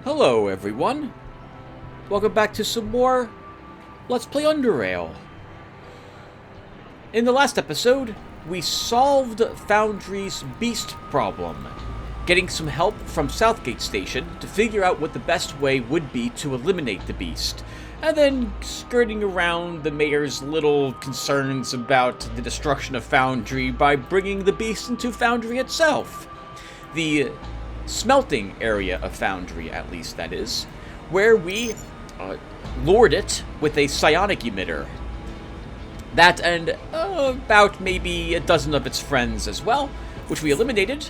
Hello everyone, welcome back to some more Let's Play Underrail. In the last episode, we solved Foundry's beast problem, getting some help from Southgate Station to figure out what the best way would be to eliminate the beast, and then skirting around the mayor's little concerns about the destruction of Foundry by bringing the beast into Foundry itself. The smelting area of Foundry, at least, that is, where we lured it with a psionic emitter. That and about maybe a dozen of its friends as well, which we eliminated.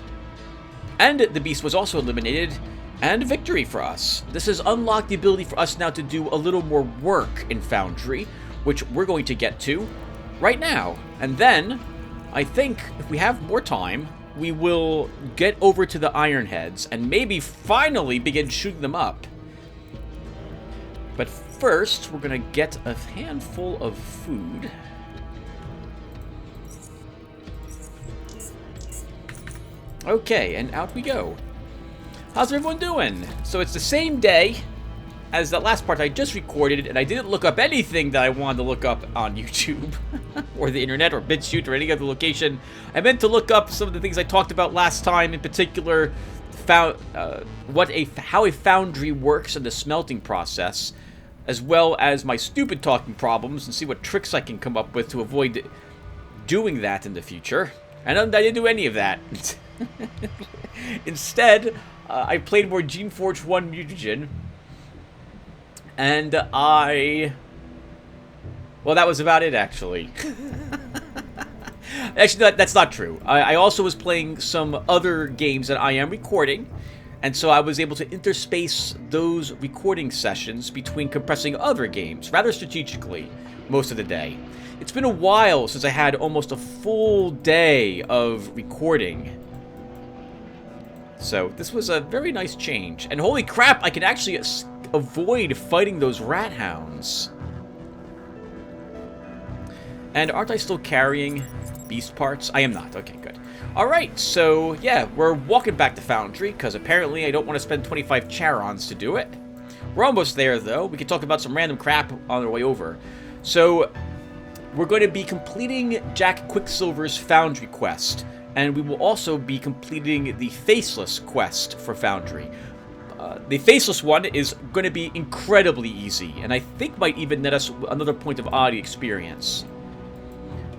And the beast was also eliminated, and victory for us. This has unlocked the ability for us now to do a little more work in Foundry, which we're going to get to right now. And then, I think, if we have more time, we will get over to the Ironheads and maybe finally begin shooting them up. But first, we're going to get a handful of food. Okay, and out we go. How's everyone doing? So it's the same day as the last part I just recorded, and I didn't look up anything that I wanted to look up on YouTube or the internet or BitChute or any other location. I meant to look up some of the things I talked about last time, in particular how a foundry works in the smelting process, as well as my stupid talking problems, and see what tricks I can come up with to avoid doing that in the future. And I didn't do any of that. Instead, I played more Geneforge 1 Mutagen, and well, that was about it, actually. Actually, that's not true. I also was playing some other games that I am recording, and so I was able to interspace those recording sessions between compressing other games, rather strategically, most of the day. It's been a while since I had almost a full day of recording. So, this was a very nice change. And holy crap, I can actually avoid fighting those rat hounds. And aren't I still carrying beast parts? I am not. Okay, good. Alright, so yeah, we're walking back to Foundry, because apparently I don't want to spend 25 Charons to do it. We're almost there, though. We can talk about some random crap on our way over. So, we're going to be completing Jack Quicksilver's Foundry quest. And we will also be completing the faceless quest for Foundry. The faceless one is going to be incredibly easy, and I think might even net us another point of oddity experience.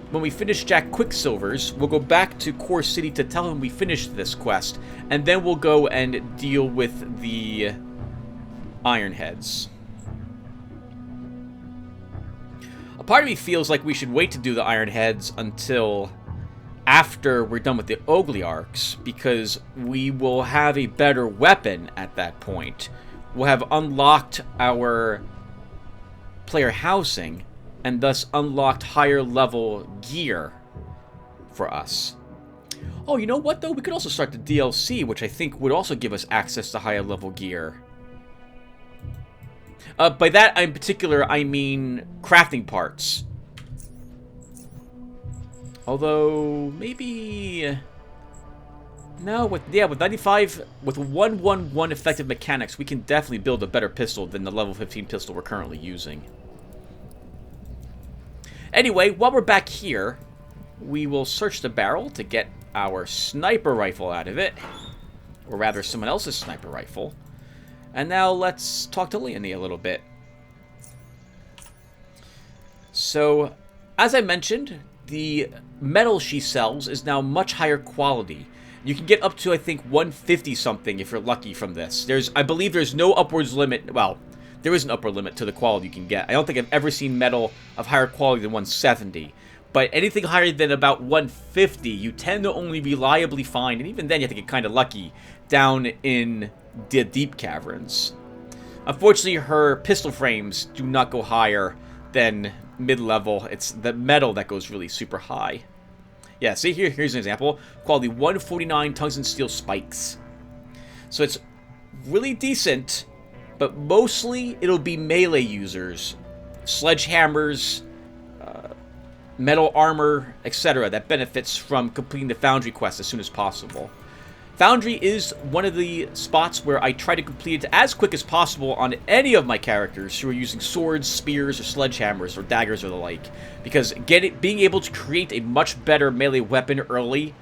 When we finish Jack Quicksilver's, we'll go back to Core City to tell him we finished this quest, and then we'll go and deal with the Ironheads. A part of me feels like we should wait to do the Ironheads until after we're done with the Ogliarchs, because we will have a better weapon at that point. We'll have unlocked our player housing, and thus unlocked higher level gear for us. Oh, you know what though? We could also start the DLC, which I think would also give us access to higher level gear. By that in particular, I mean crafting parts. Although, maybe... No, with 95, with 111 effective mechanics, we can definitely build a better pistol than the level 15 pistol we're currently using. Anyway, while we're back here, we will search the barrel to get our sniper rifle out of it. Or rather, someone else's sniper rifle. And now let's talk to Leonie a little bit. So, as I mentioned, the metal she sells is now much higher quality. You can get up to, I think, 150 something if you're lucky from this. I believe there's no upwards limit. Well, there is an upper limit to the quality you can get. I don't think I've ever seen metal of higher quality than 170. But anything higher than about 150, you tend to only reliably find, and even then you have to get kind of lucky, down in the deep caverns. Unfortunately, her pistol frames do not go higher than mid-level. It's the metal that goes really super high. Yeah, see here's an example. Quality 149 tungsten steel spikes. So it's really decent, but mostly it'll be melee users. Sledgehammers, metal armor, etc. that benefits from completing the Foundry quest as soon as possible. Foundry is one of the spots where I try to complete it as quick as possible on any of my characters who are using swords, spears, or sledgehammers, or daggers, or the like. Because being able to create a much better melee weapon early,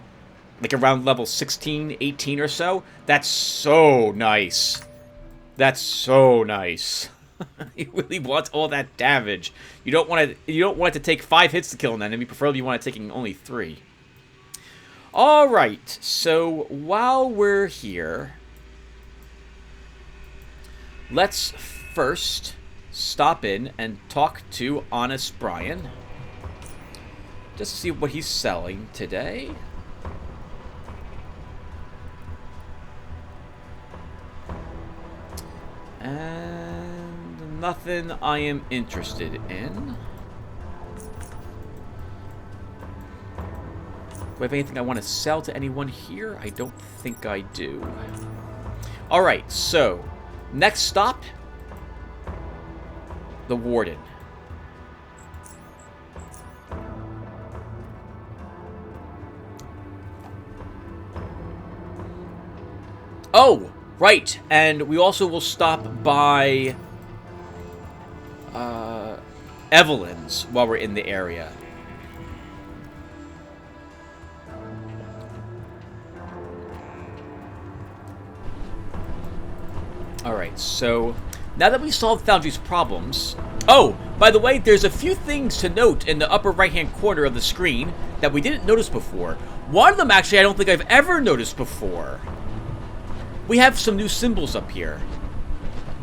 like around level 16, 18 or so, that's so nice. That's so nice. You really want all that damage. You don't want it to take 5 hits to kill an enemy. Preferably you want it taking only 3. Alright, so while we're here, let's first stop in and talk to Honest Brian. Just to see what he's selling today. And nothing I am interested in. Do I have anything I want to sell to anyone here? I don't think I do. Alright, so, next stop, the Warden. Oh, right, and we also will stop by Evelyn's while we're in the area. Alright, so now that we solved Foundry's problems... Oh, by the way, there's a few things to note in the upper right-hand corner of the screen that we didn't notice before. One of them, actually, I don't think I've ever noticed before. We have some new symbols up here.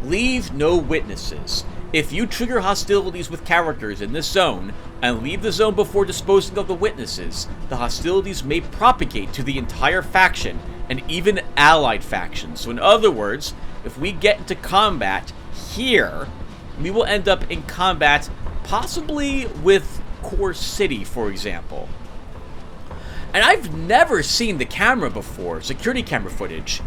Leave no witnesses. If you trigger hostilities with characters in this zone, and leave the zone before disposing of the witnesses, the hostilities may propagate to the entire faction, and even allied factions. So in other words, if we get into combat here, we will end up in combat possibly with Core City, for example. And I've never seen the camera before, security camera footage.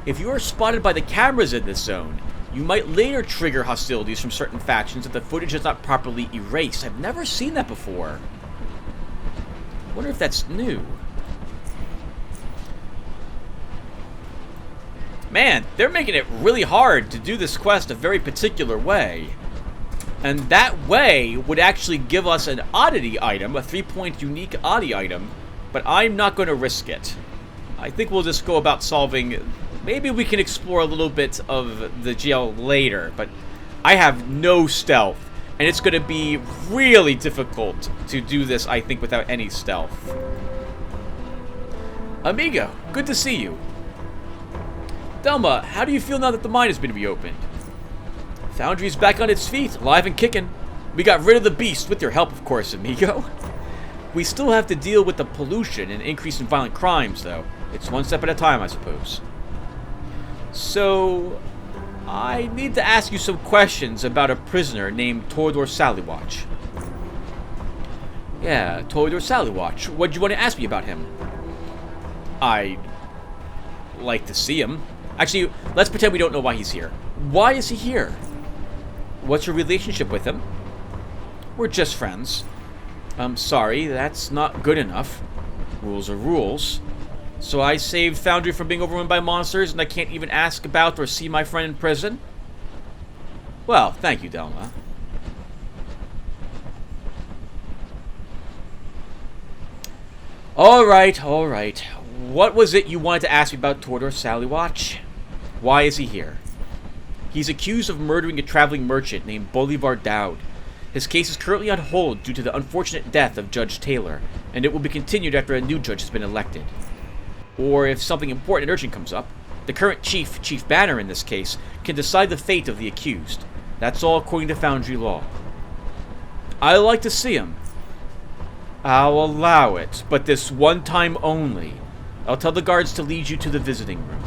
If you are spotted by the cameras in this zone, you might later trigger hostilities from certain factions if the footage is not properly erased. I've never seen that before. I wonder if that's new. Man, they're making it really hard to do this quest a very particular way. And that way would actually give us an oddity item, a 3-point unique oddity item, but I'm not going to risk it. I think we'll just go about solving... Maybe we can explore a little bit of the jail later, but I have no stealth, and it's going to be really difficult to do this, I think, without any stealth. Amigo, good to see you. Delma, how do you feel now that the mine has been reopened? Foundry's back on its feet, alive and kicking. We got rid of the beast, with your help, of course, amigo. We still have to deal with the pollution and increase in violent crimes, though. It's one step at a time, I suppose. So, I need to ask you some questions about a prisoner named Tordor Salywatch. Yeah, Tordor Salywatch. What do you want to ask me about him? I'd like to see him. Actually, let's pretend we don't know why he's here. Why is he here? What's your relationship with him? We're just friends. I'm sorry, that's not good enough. Rules are rules. So I saved Foundry from being overrun by monsters, and I can't even ask about or see my friend in prison? Well, thank you, Delma. Alright, alright. What was it you wanted to ask me about Tordor Salywatch? Why is he here? He's accused of murdering a traveling merchant named Bolivar Dowd. His case is currently on hold due to the unfortunate death of Judge Taylor, and it will be continued after a new judge has been elected. Or if something important and urgent comes up, the current chief, Chief Banner in this case, can decide the fate of the accused. That's all according to Foundry law. I'd like to see him. I'll allow it, but this one time only. I'll tell the guards to lead you to the visiting room.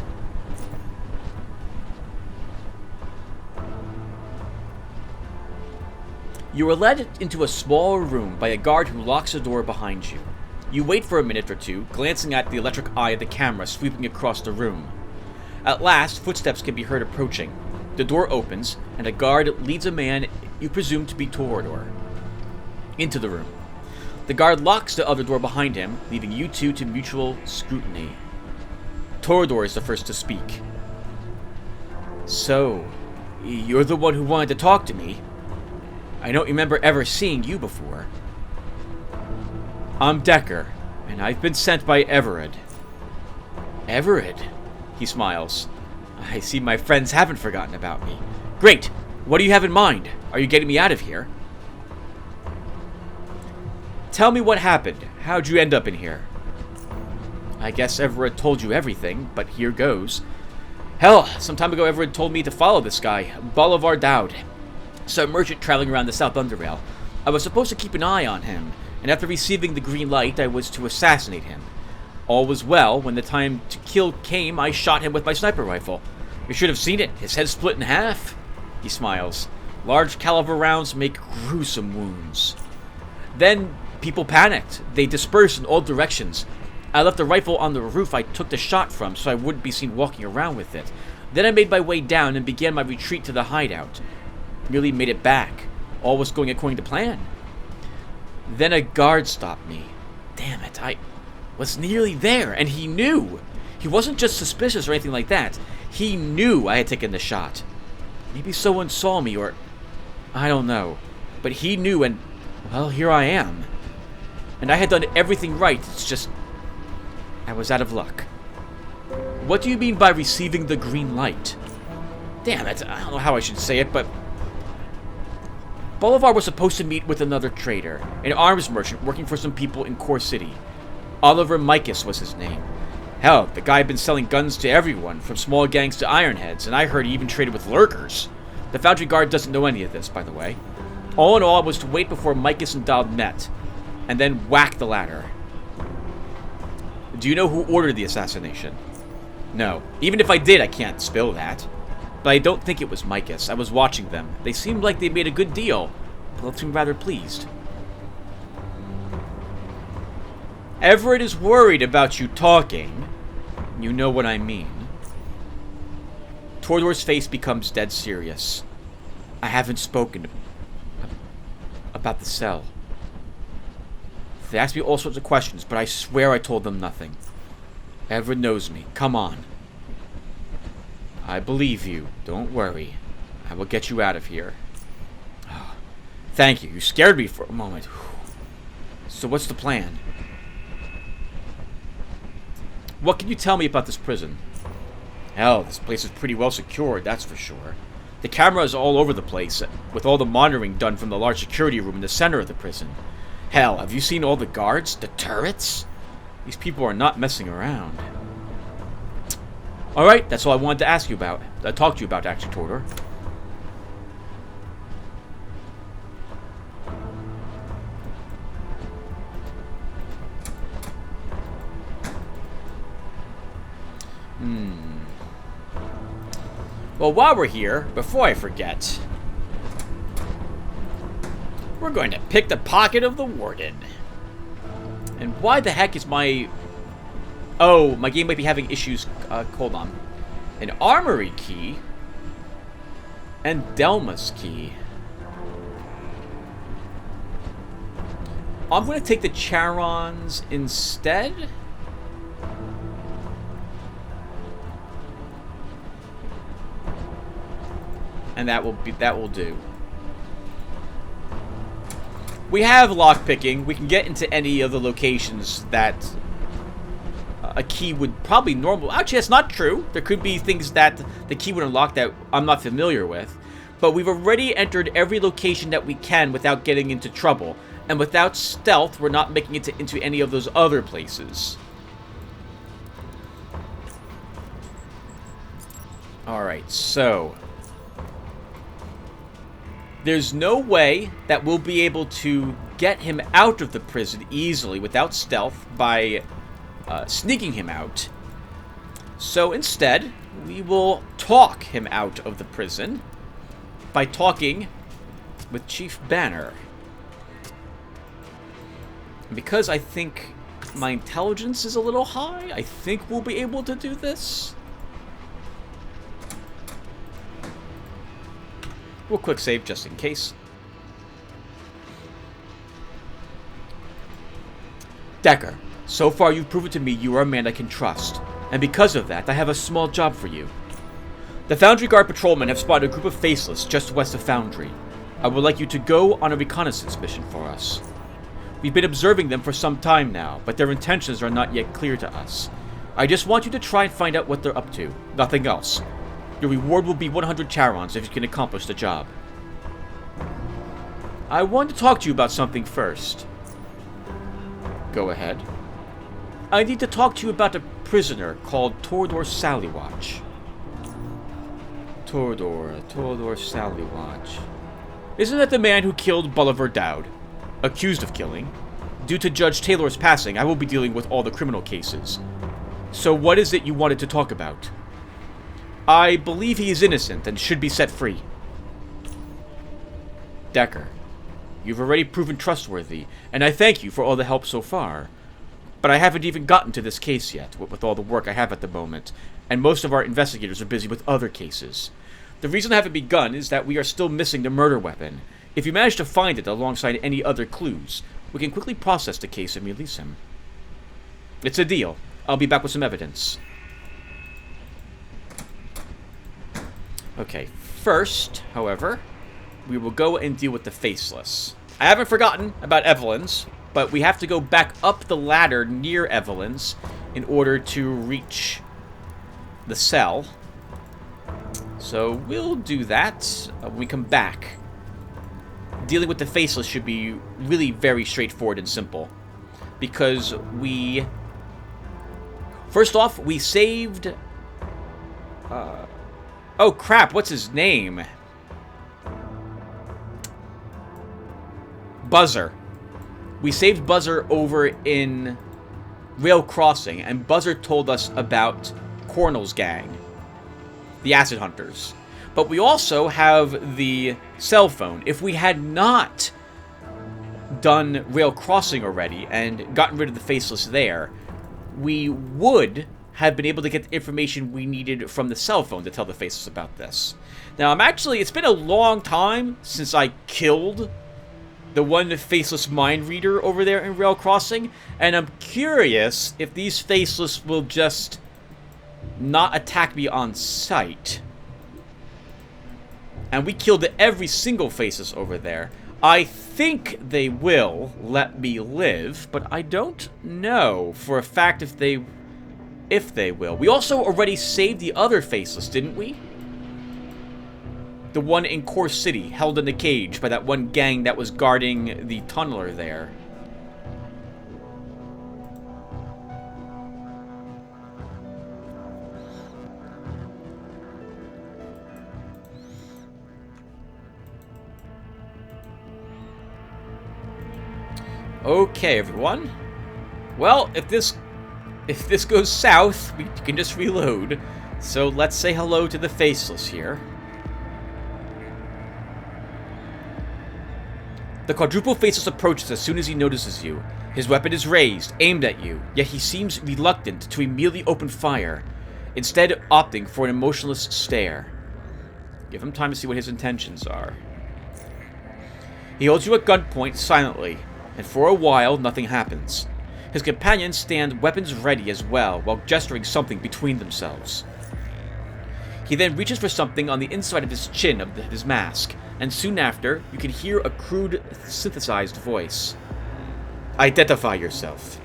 You are led into a small room by a guard who locks the door behind you. You wait for a minute or two, glancing at the electric eye of the camera sweeping across the room. At last, footsteps can be heard approaching. The door opens, and a guard leads a man you presume to be Tordor into the room. The guard locks the other door behind him, leaving you two to mutual scrutiny. Tordor is the first to speak. So, you're the one who wanted to talk to me. I don't remember ever seeing you before. I'm Decker, and I've been sent by Everett. Everett? He smiles. I see my friends haven't forgotten about me. Great! What do you have in mind? Are you getting me out of here? Tell me what happened. How'd you end up in here? I guess Everett told you everything, but here goes. Hell, some time ago Everett told me to follow this guy, Bolivar Dowd. Some merchant traveling around the South Underrail. I was supposed to keep an eye on him, and after receiving the green light, I was to assassinate him. All was well. When the time to kill came, I shot him with my sniper rifle. You should have seen it. His head split in half. He smiles. Large caliber rounds make gruesome wounds. Then people panicked. They dispersed in all directions. I left the rifle on the roof I took the shot from so I wouldn't be seen walking around with it. Then I made my way down and began my retreat to the hideout. Nearly made it back. All was going according to plan. Then a guard stopped me. Damn it, I was nearly there, and he knew. He wasn't just suspicious or anything like that. He knew I had taken the shot. Maybe someone saw me, or I don't know. But he knew, and, well, here I am. And I had done everything right. It's just I was out of luck. What do you mean by receiving the green light? Damn it, I don't know how I should say it, but Bolivar was supposed to meet with another trader, an arms merchant working for some people in Core City. Oliver Micus was his name. Hell, the guy had been selling guns to everyone, from small gangs to ironheads, and I heard he even traded with lurkers. The foundry guard doesn't know any of this, by the way. All in all, I was to wait before Micus and Dowd met, and then whack the latter. Do you know who ordered the assassination? No. Even if I did, I can't spill that. But I don't think it was Micus. I was watching them. They seemed like they made a good deal. Both seemed rather pleased. Everett is worried about you talking. You know what I mean. Tordor's face becomes dead serious. I haven't spoken about the cell. They asked me all sorts of questions, but I swear I told them nothing. Everett knows me. Come on. I believe you. Don't worry. I will get you out of here. Oh, thank you. You scared me for a moment. So what's the plan? What can you tell me about this prison? Hell, this place is pretty well secured, that's for sure. The cameras all over the place, with all the monitoring done from the large security room in the center of the prison. Hell, have you seen all the guards? The turrets? These people are not messing around. Alright, that's all I wanted to ask you about. Talk to you about, actually, Tordor. Well, while we're here, before I forget, we're going to pick the pocket of the warden. And why the heck is my... Oh, my game might be having issues. Hold on. An armory key. And Delma's key. I'm going to take the Charons instead. And that will do. We have lockpicking. We can get into any of the locations that a key would probably normal. Actually, that's not true. There could be things that the key would unlock that I'm not familiar with. But we've already entered every location that we can without getting into trouble. And without stealth, we're not making it into any of those other places. Alright, so... There's no way that we'll be able to get him out of the prison easily without stealth by sneaking him out. So instead, we will talk him out of the prison by talking with Chief Banner. And because I think my intelligence is a little high, I think we'll be able to do this. We'll quick save just in case. Decker, so far you've proven to me you are a man I can trust. And because of that, I have a small job for you. The Foundry Guard patrolmen have spotted a group of faceless just west of Foundry. I would like you to go on a reconnaissance mission for us. We've been observing them for some time now, but their intentions are not yet clear to us. I just want you to try and find out what they're up to, nothing else. Your reward will be 100 charons if you can accomplish the job. I want to talk to you about something first. Go ahead. I need to talk to you about a prisoner called Tordor Sallywatch. Tordor Sallywatch. Isn't that the man who killed Bolivar Dowd? Accused of killing. Due to Judge Taylor's passing, I will be dealing with all the criminal cases. So what is it you wanted to talk about? I believe he is innocent and should be set free. Decker, you've already proven trustworthy, and I thank you for all the help so far. But I haven't even gotten to this case yet, with all the work I have at the moment, and most of our investigators are busy with other cases. The reason I haven't begun is that we are still missing the murder weapon. If you manage to find it alongside any other clues, we can quickly process the case and release him. It's a deal. I'll be back with some evidence. Okay, first, however, we will go and deal with the faceless. I haven't forgotten about Evelyn's, but we have to go back up the ladder near Evelyn's in order to reach the cell. So we'll do that when we come back. Dealing with the faceless should be really very straightforward and simple. Because we... First off, we saved... oh crap, what's his name? Buzzer. We saved Buzzer over in Rail Crossing, and Buzzer told us about Cornell's gang, the Acid Hunters. But we also have the cell phone. If we had not done Rail Crossing already and gotten rid of the faceless there, we would have been able to get the information we needed from the cell phone to tell the faceless about this. Now, it's been a long time since I killed the one faceless mind reader over there in Rail Crossing, and I'm curious if these faceless will just not attack me on sight. And we killed every single faceless over there. I think they will let me live, but I don't know for a fact if they will. We also already saved the other faceless, didn't we? The one in Core City, held in a cage by that one gang that was guarding the tunneler there. Okay, everyone. Well, if this goes south, we can just reload. So let's say hello to the faceless here. The quadruple faceless approaches as soon as he notices you. His weapon is raised, aimed at you, yet he seems reluctant to immediately open fire, instead opting for an emotionless stare. Give him time to see what his intentions are. He holds you at gunpoint silently, and for a while nothing happens. His companions stand weapons ready as well, while gesturing something between themselves. He then reaches for something on the inside of his chin of his mask, and soon after, you can hear a crude, synthesized voice. Identify yourself.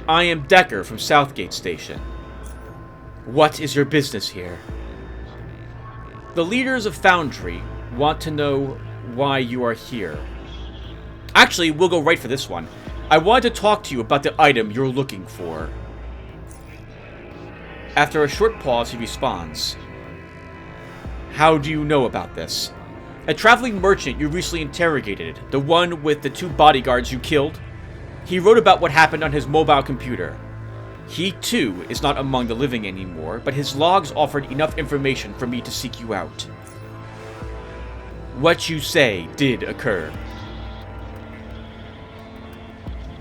I am Decker from Southgate Station. What is your business here? The leaders of Foundry want to know why you are here. Actually, we'll go right for this one. I wanted to talk to you about the item you're looking for. After a short pause, he responds. How do you know about this? A traveling merchant you recently interrogated, the one with the 2 bodyguards you killed, he wrote about what happened on his mobile computer. He, too, is not among the living anymore, but his logs offered enough information for me to seek you out. What you say did occur.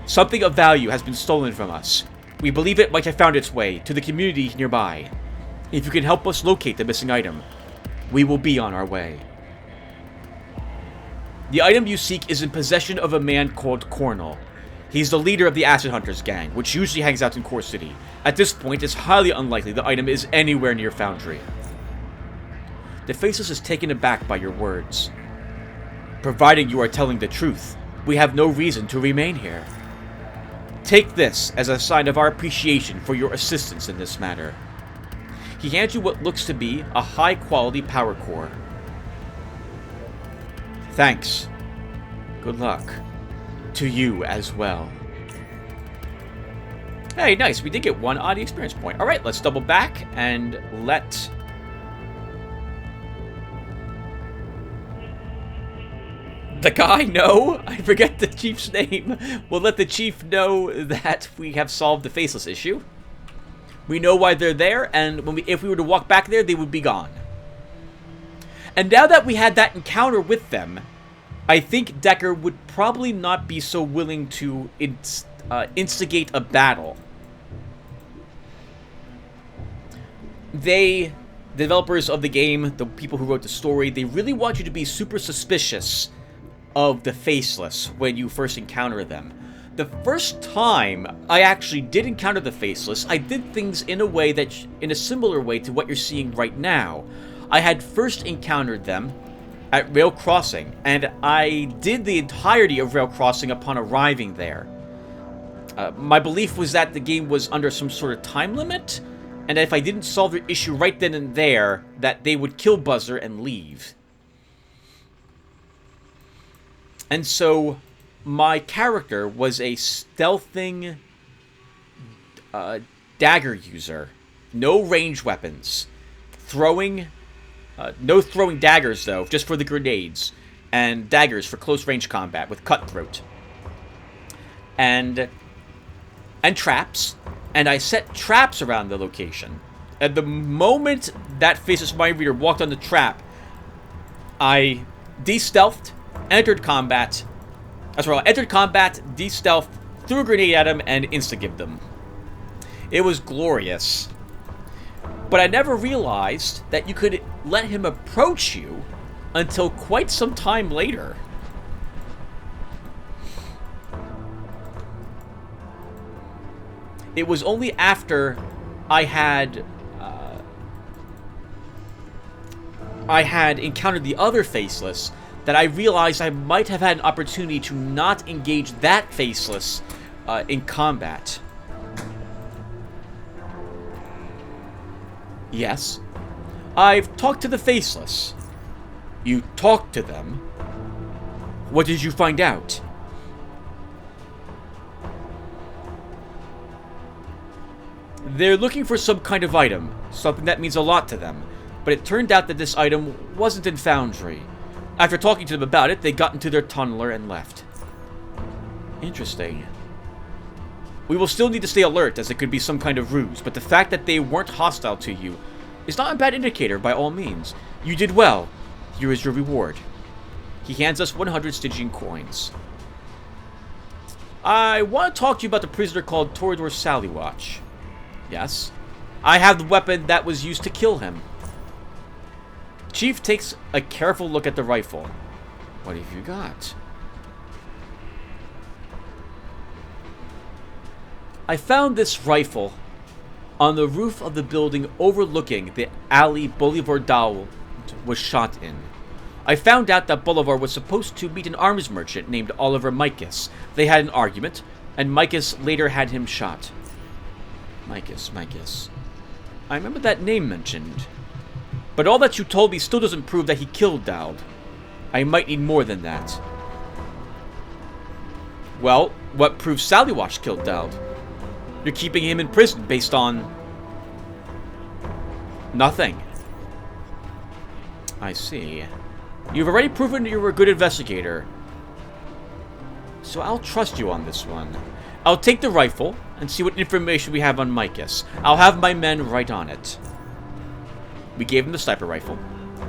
Something of value has been stolen from us. We believe it might have found its way to the community nearby. If you can help us locate the missing item, we will be on our way. The item you seek is in possession of a man called Cornell. He's the leader of the Acid Hunters gang, which usually hangs out in Core City. At this point, it's highly unlikely the item is anywhere near Foundry. The Faceless is taken aback by your words. Providing you are telling the truth, we have no reason to remain here. Take this as a sign of our appreciation for your assistance in this matter. He hands you what looks to be a high-quality power core. Thanks. Good luck. To you as well. Hey, nice. We did get one odd experience point. Alright, let's double back and let... the guy know? I forget the chief's name. We'll let the chief know that we have solved the Faceless issue. We know why they're there, and if we were to walk back there, they would be gone. And now that we had that encounter with them, I think Decker would probably not be so willing to instigate a battle. The developers of the game, the people who wrote the story, they really want you to be super suspicious of the Faceless when you first encounter them. The first time I actually did encounter the Faceless, I did things in a similar way to what you're seeing right now. I had first encountered them at Rail Crossing, and I did the entirety of Rail Crossing upon arriving there. My belief was that the game was under some sort of time limit, and that if I didn't solve the issue right then and there, that they would kill Buzzer and leave. And so, my character was a stealthing dagger user. No range weapons. No throwing daggers, though, just for the grenades. And daggers for close range combat with Cutthroat. And traps. And I set traps around the location. At the moment that Faceless Mind Reader walked on the trap, I de-stealthed, entered combat. That's right, I entered combat, de-stealthed, threw a grenade at him, and insta-gived them. It was glorious. But I never realized that you could let him approach you until quite some time later. It was only after I had encountered the other Faceless that I realized I might have had an opportunity to not engage that Faceless in combat. Yes, I've talked to the Faceless. You talked to them? What did you find out? They're looking for some kind of item, something that means a lot to them, but it turned out that this item wasn't in Foundry. After talking to them about it, they got into their tunneler and left. Interesting. We will still need to stay alert, as it could be some kind of ruse, but the fact that they weren't hostile to you is not a bad indicator by all means. You did well. Here is your reward. He hands us 100 Stygian coins. I want to talk to you about the prisoner called Tordor Sallywatch. Yes. I have the weapon that was used to kill him. Chief takes a careful look at the rifle. What have you got? I found this rifle on the roof of the building overlooking the alley Bolivar Dowell was shot in. I found out that Bolivar was supposed to meet an arms merchant named Oliver Micus. They had an argument, and Micus later had him shot. Micus. I remember that name mentioned. But all that you told me still doesn't prove that he killed Dowd. I might need more than that. Well, what proves Sallywatch killed Dowd? You're keeping him in prison based on... nothing. I see. You've already proven you're a good investigator. So I'll trust you on this one. I'll take the rifle and see what information we have on Micus. I'll have my men right on it. We gave him the sniper rifle.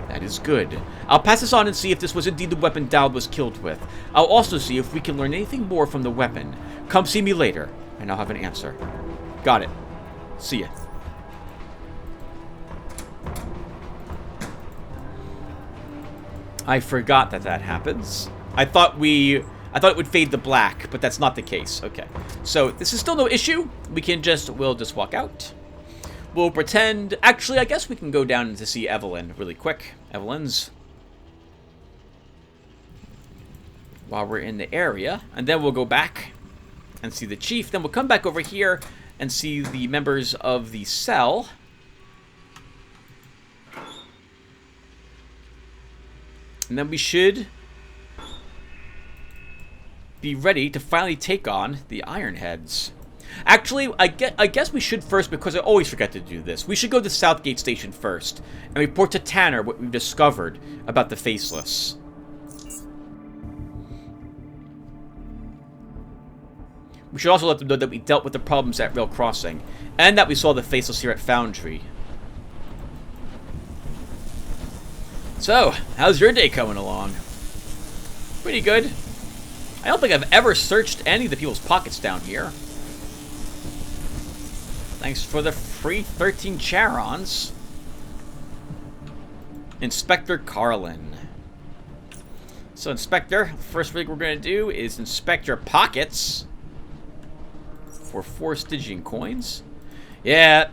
That is good. I'll pass this on and see if this was indeed the weapon Dowd was killed with. I'll also see if we can learn anything more from the weapon. Come see me later, and I'll have an answer. Got it. See ya. I forgot that happens. I thought we I thought it would fade to black, but that's not the case. Okay. So this is still no issue. We'll just walk out. We'll pretend... Actually, I guess we can go down to see Evelyn really quick. Evelyn's... While we're in the area. And then we'll go back and see the chief. Then we'll come back over here and see the members of the cell. And then we should be ready to finally take on the Ironheads. Actually, I guess we should first, because I always forget to do this. We should go to Southgate Station first and report to Tanner what we've discovered about the Faceless. We should also let them know that we dealt with the problems at Rail Crossing, and that we saw the Faceless here at Foundry. So, how's your day coming along? Pretty good. I don't think I've ever searched any of the people's pockets down here. Thanks for the free 13 Charons. Inspector Carlin. So, Inspector, first thing we're going to do is inspect your pockets for 4 Stygian coins. Yeah,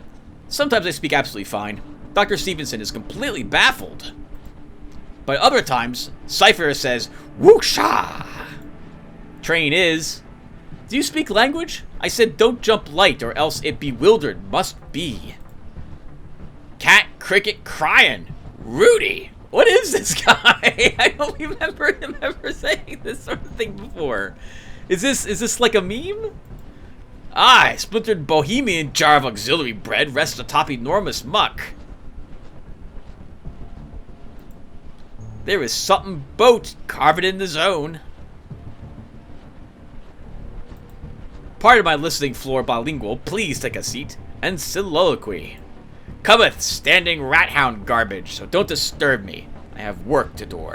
sometimes I speak absolutely fine. Dr. Stevenson is completely baffled. But other times, Cypher says, "Whoosha!" Train is, "Do you speak language? I said don't jump light or else it bewildered must be." Cat cricket crying. Rudy! What is this guy? I don't remember him ever saying this sort of thing before. Is this like a meme? Ah, splintered bohemian jar of auxiliary bread rests atop enormous muck. There is something boat carved in the zone. Pardon my listening floor bilingual, please take a seat. And soliloquy. Cometh standing rat hound garbage, so don't disturb me. I have work to do.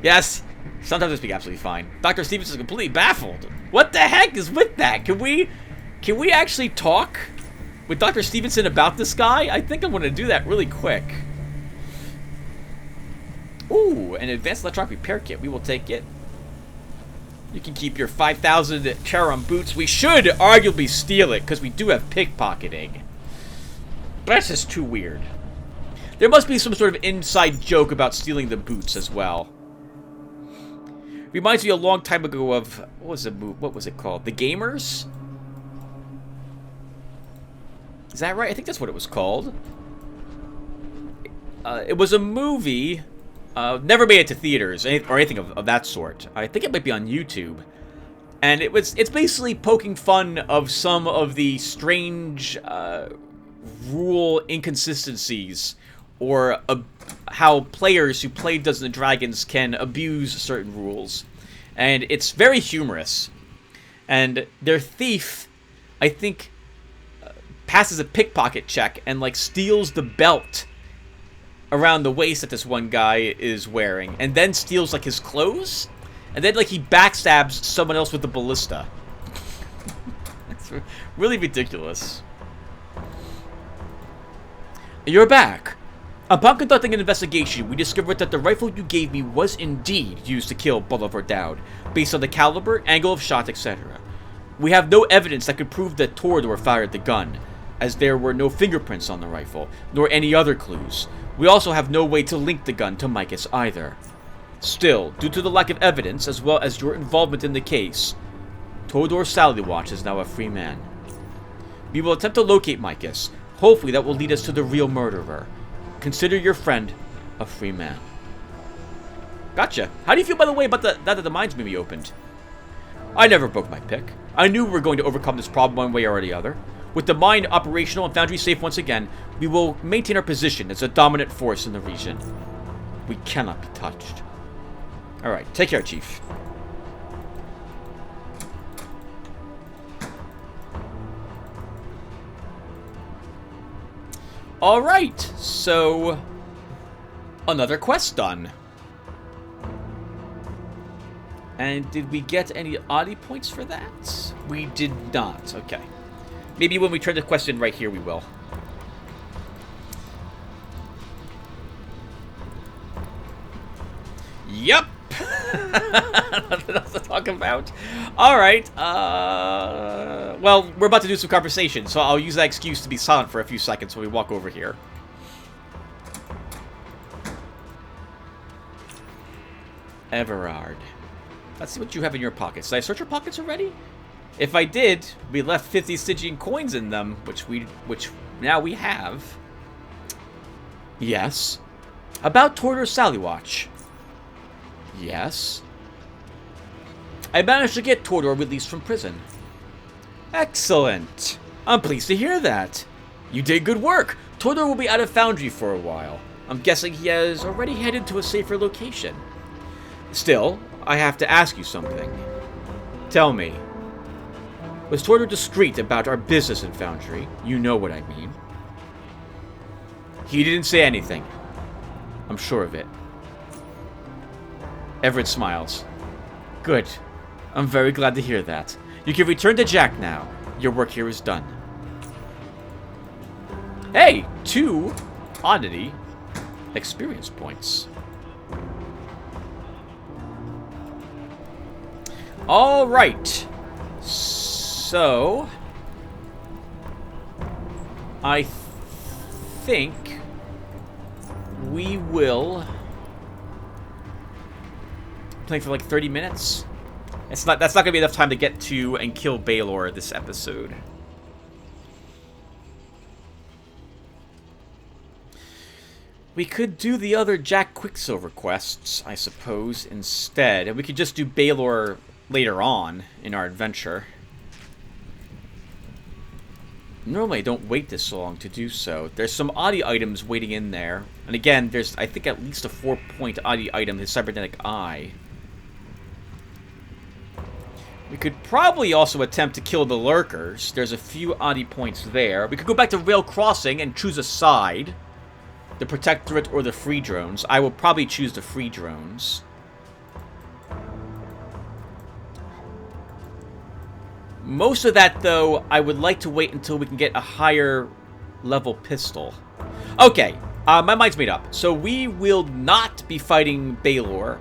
Yes, sometimes I speak absolutely fine. Dr. Stevens is completely baffled. What the heck is with that? Can we actually talk with Dr. Stevenson about this guy? I think I'm going to do that really quick. Ooh, an advanced electronic repair kit. We will take it. You can keep your 5,000 Charon boots. We should arguably steal it, because we do have pickpocketing. But that's just too weird. There must be some sort of inside joke about stealing the boots as well. Reminds me a long time ago of, what was it called? The Gamers? Is that right? I think that's what it was called. It was a movie, never made it to theaters or anything of that sort. I think it might be on YouTube. And it's basically poking fun of some of the strange rule inconsistencies, or how players who play Dungeons and Dragons can abuse certain rules. And it's very humorous. And their thief, I think, passes a pickpocket check and, like, steals the belt around the waist that this one guy is wearing, and then steals, like, his clothes, and then, like, he backstabs someone else with the ballista. It's really ridiculous. You're back. Upon conducting an investigation, we discovered that the rifle you gave me was indeed used to kill Bolivar Dowd, based on the caliber, angle of shot, etc. We have no evidence that could prove that Tordor fired the gun, as there were no fingerprints on the rifle, nor any other clues. We also have no way to link the gun to Micus either. Still, due to the lack of evidence, as well as your involvement in the case, Tordor Salywatch is now a free man. We will attempt to locate Micus. Hopefully that will lead us to the real murderer. Consider your friend a free man. Gotcha. How do you feel, by the way, about that the mines may be opened? I never broke my pick. I knew we were going to overcome this problem one way or the other. With the mine operational and foundry safe once again, we will maintain our position as a dominant force in the region. We cannot be touched. Alright, take care, Chief. Alright, so another quest done. And did we get any oddity points for that? We did not. Okay. Maybe when we turn the quest in right here, we will. Yep. Nothing else to talk about. Alright, well, we're about to do some conversation, so I'll use that excuse to be silent for a few seconds when we walk over here. Everard. Let's see what you have in your pockets. Did I search your pockets already? If I did, we left 50 Stygian coins in them, which now we have. Yes. About Tordor's Sally Watch. Yes. I managed to get Tordor released from prison. Excellent. I'm pleased to hear that. You did good work. Tordor will be out of foundry for a while. I'm guessing he has already headed to a safer location. Still, I have to ask you something. Tell me. Was Tordor discreet about our business in foundry? You know what I mean. He didn't say anything. I'm sure of it. Everett smiles. Good. I'm very glad to hear that. You can return to Jack now. Your work here is done. Hey! 2 oddity experience points. Alright. So... I think... we will... playing for like 30 minutes. That's not gonna be enough time to get to and kill Baylor this episode. We could do the other Jack Quicksilver quests, I suppose, instead. And we could just do Baylor later on in our adventure. Normally I don't wait this long to do so. There's some oddie items waiting in there. And again, there's, I think, at least a 4-point oddie item, his cybernetic eye. We could probably also attempt to kill the lurkers. There's a few oddie points there. We could go back to Rail Crossing and choose a side. The Protectorate or the Free Drones. I will probably choose the Free Drones. Most of that, though, I would like to wait until we can get a higher level pistol. Okay, my mind's made up. So we will not be fighting Baylor.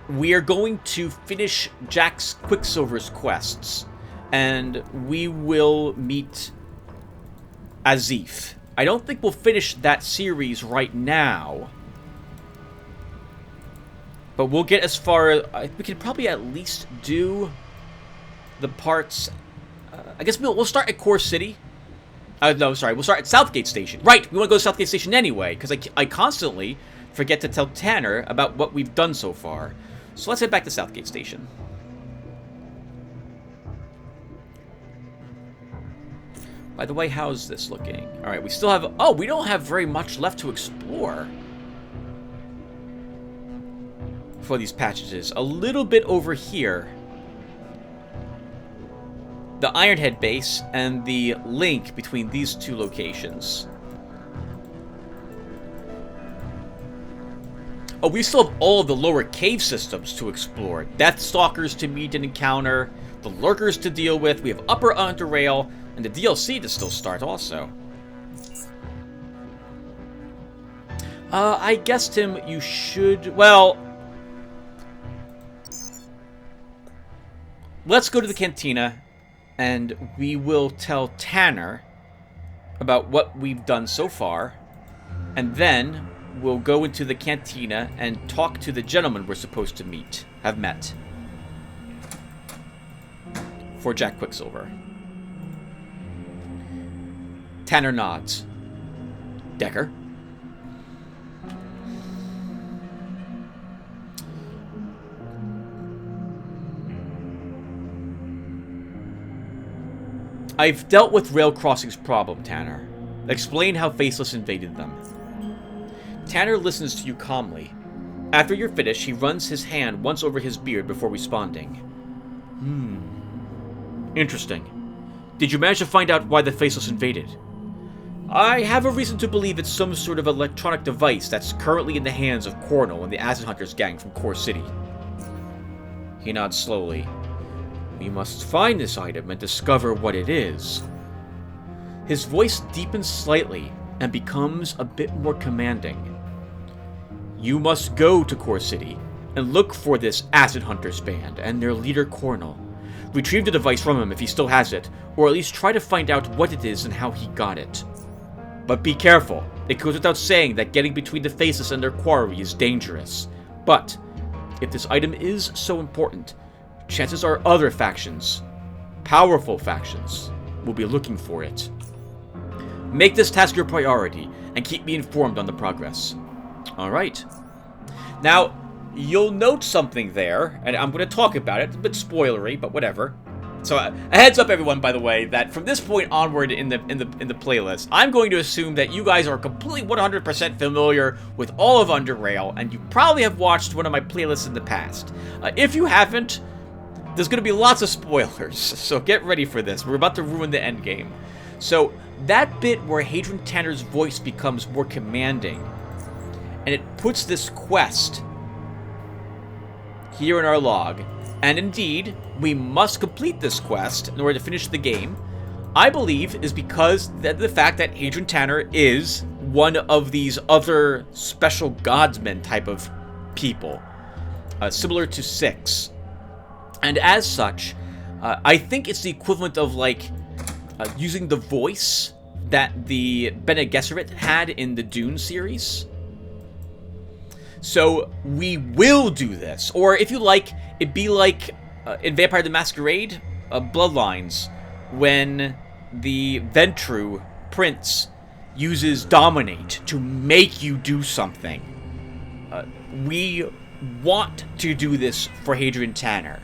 We are going to finish Jack's Quicksilver's quests. And we will meet Azif. I don't think we'll finish that series right now. But we'll get as far... we can probably at least do the parts... I guess we'll start at Core City. No, sorry. We'll start at Southgate Station. Right, we want to go to Southgate Station anyway. Because I constantly forget to tell Tanner about what we've done so far. So let's head back to Southgate Station. By the way, how's this looking? Alright, we still have... oh, we don't have very much left to explore for these patches. A little bit over here. The Ironhead base and the link between these two locations. Oh, we still have all of the lower cave systems to explore. Deathstalkers to meet and encounter. The lurkers to deal with. We have Upper Underrail. And the DLC to still start also. I guessed him you should... well... let's go to the cantina. And we will tell Tanner about what we've done so far. And then we'll go into the cantina and talk to the gentleman we're supposed to meet. Have met. For Jack Quicksilver. Tanner nods. Decker? I've dealt with Rail Crossing's problem, Tanner. Explain how Faceless invaded them. Tanner listens to you calmly. After you're finished, he runs his hand once over his beard before responding. Interesting. Did you manage to find out why the Faceless invaded? I have a reason to believe it's some sort of electronic device that's currently in the hands of Cornell and the Acid Hunters gang from Core City. He nods slowly. We must find this item and discover what it is. His voice deepens slightly and becomes a bit more commanding. You must go to Core City and look for this Acid Hunters band and their leader Cornel. Retrieve the device from him if he still has it, or at least try to find out what it is and how he got it. But be careful. It goes without saying that getting between the faceless and their quarry is dangerous. But if this item is so important, chances are other factions, powerful factions, will be looking for it. Make this task your priority, and keep me informed on the progress. Alright. Now, you'll note something there, and I'm going to talk about it. It's a bit spoilery, but whatever. So, a heads up, everyone, by the way, that from this point onward in the playlist, I'm going to assume that you guys are completely 100% familiar with all of Underrail, and you probably have watched one of my playlists in the past. If you haven't, there's going to be lots of spoilers, so get ready for this. We're about to ruin the endgame. So, that bit where Hadrian Tanner's voice becomes more commanding, and it puts this quest here in our log, and indeed, we must complete this quest in order to finish the game, I believe is because of the fact that Hadrian Tanner is one of these other special godsmen type of people, similar to Six. And as such, I think it's the equivalent of, like, using the voice that the Bene Gesserit had in the Dune series. So, we will do this. Or, if you like, it'd be like in Vampire the Masquerade, Bloodlines, when the Ventru prince uses Dominate to make you do something. We want to do this for Hadrian Tanner,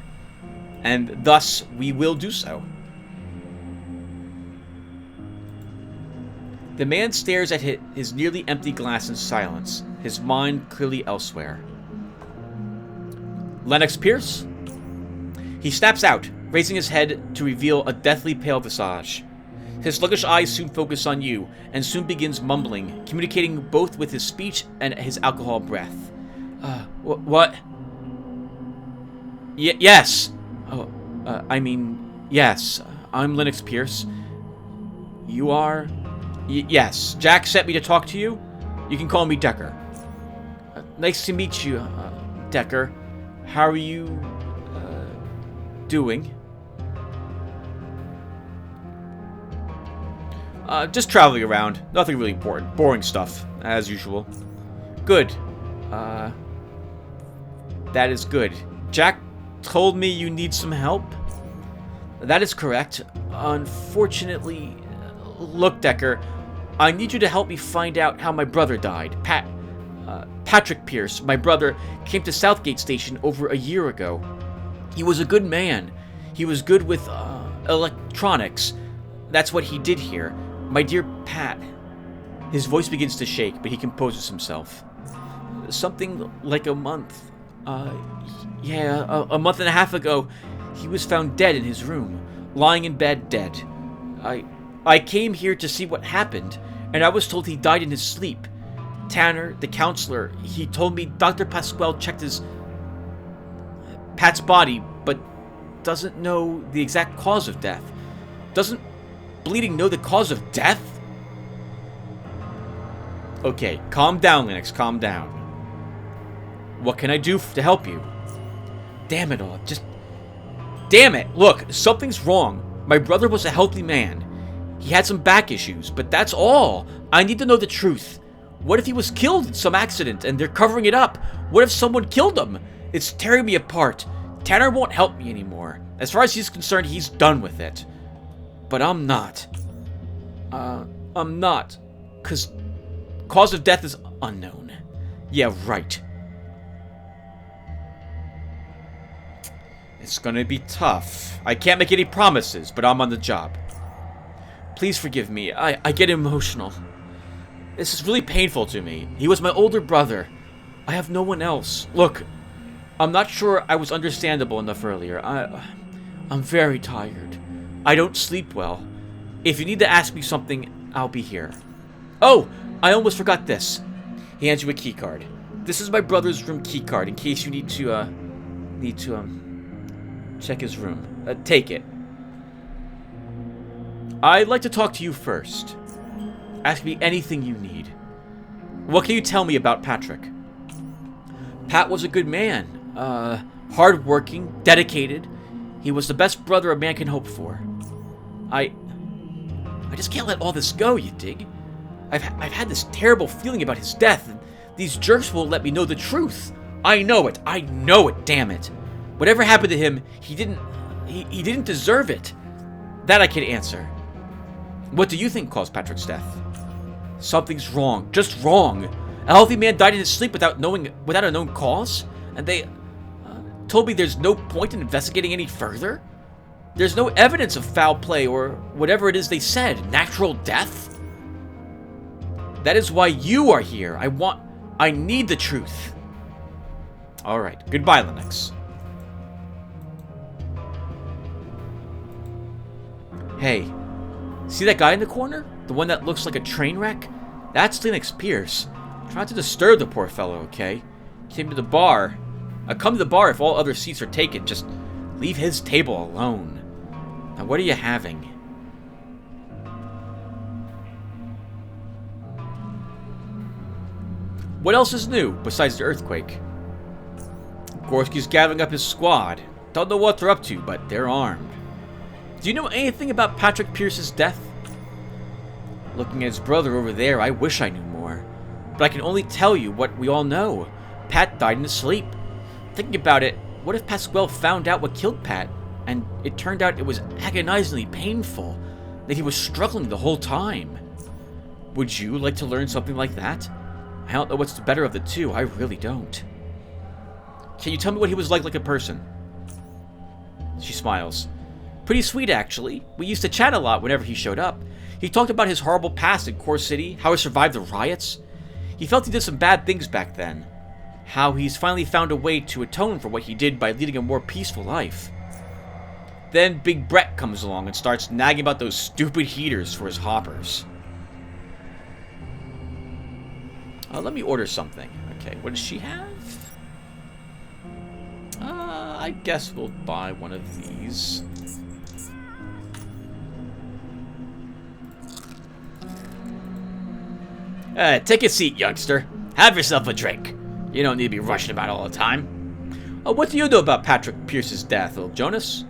and thus we will do so. The man stares at his nearly empty glass in silence, his mind clearly elsewhere. Lennox Pierce? He snaps out, raising his head to reveal a deathly pale visage. His sluggish eyes soon focus on you, and soon begins mumbling, communicating both with his speech and his alcohol breath. What? Yes! Oh, yes. I'm Lennox Pierce. You are? Yes. Jack sent me to talk to you. You can call me Decker. Nice to meet you, Decker. How are you, doing? Just traveling around. Nothing really important. Boring stuff, as usual. Good. That is good. Jack told me you need some help? That is correct. Unfortunately... Look, Decker, I need you to help me find out how my brother died. Patrick Pierce, my brother, came to Southgate Station over a year ago. He was a good man. He was good with, electronics. That's what he did here. My dear Pat. His voice begins to shake, but he composes himself. Something like a month. A month and a half ago, he was found dead in his room, lying in bed dead. I came here to see what happened, and I was told he died in his sleep. Tanner, the counselor, he told me Dr. Pasquale checked Pat's body, but doesn't know the exact cause of death. Doesn't bleeding know the cause of death? Okay, calm down, Lennox, calm down. What can I do to help you? Damn it all, damn it! Look, something's wrong. My brother was a healthy man. He had some back issues, but that's all. I need to know the truth. What if he was killed in some accident and they're covering it up? What if someone killed him? It's tearing me apart. Tanner won't help me anymore. As far as he's concerned, he's done with it. But I'm not. I'm not. 'Cause cause of death is unknown. Yeah, right. It's gonna be tough. I can't make any promises, but I'm on the job. Please forgive me. I get emotional. This is really painful to me. He was my older brother. I have no one else. Look, I'm not sure I was understandable enough earlier. I'm very tired. I don't sleep well. If you need to ask me something, I'll be here. Oh, I almost forgot this. He hands you a keycard. This is my brother's room keycard in case you need to Check his room. Take it. I'd like to talk to you first. Ask me anything you need. What can you tell me about Patrick? Pat was a good man. Hard-working, dedicated. He was the best brother a man can hope for. I just can't let all this go, you dig? I've had this terrible feeling about his death, and these jerks won't let me know the truth. I know it, damn it. Whatever happened to him, he didn't deserve it. That I can answer. What do you think caused Patrick's death? Something's wrong, just wrong. A healthy man died in his sleep without a known cause, and they told me there's no point in investigating any further. There's no evidence of foul play or whatever it is they said. Natural death? That is why you are here. I need the truth. Alright, goodbye, Linux. Hey, see that guy in the corner? The one that looks like a train wreck? That's Linux Pierce. Try not to disturb the poor fellow, okay? Came to the bar. I come to the bar if all other seats are taken. Just leave his table alone. Now, what are you having? What else is new besides the earthquake? Gorski's gathering up his squad. Don't know what they're up to, but they're armed. Do you know anything about Patrick Pierce's death? Looking at his brother over there, I wish I knew more. But I can only tell you what we all know. Pat died in his sleep. Thinking about it, what if Pasquale found out what killed Pat, and it turned out it was agonizingly painful, that he was struggling the whole time? Would you like to learn something like that? I don't know what's the better of the two, I really don't. Can you tell me what he was like a person? She smiles. Pretty sweet, actually. We used to chat a lot whenever he showed up. He talked about his horrible past in Core City, how he survived the riots. He felt he did some bad things back then. How he's finally found a way to atone for what he did by leading a more peaceful life. Then Big Brett comes along and starts nagging about those stupid heaters for his hoppers. Let me order something. Okay, what does she have? I guess we'll buy one of these. Take a seat, youngster. Have yourself a drink. You don't need to be rushing about all the time. What do you know about Patrick Pierce's death, little Jonas?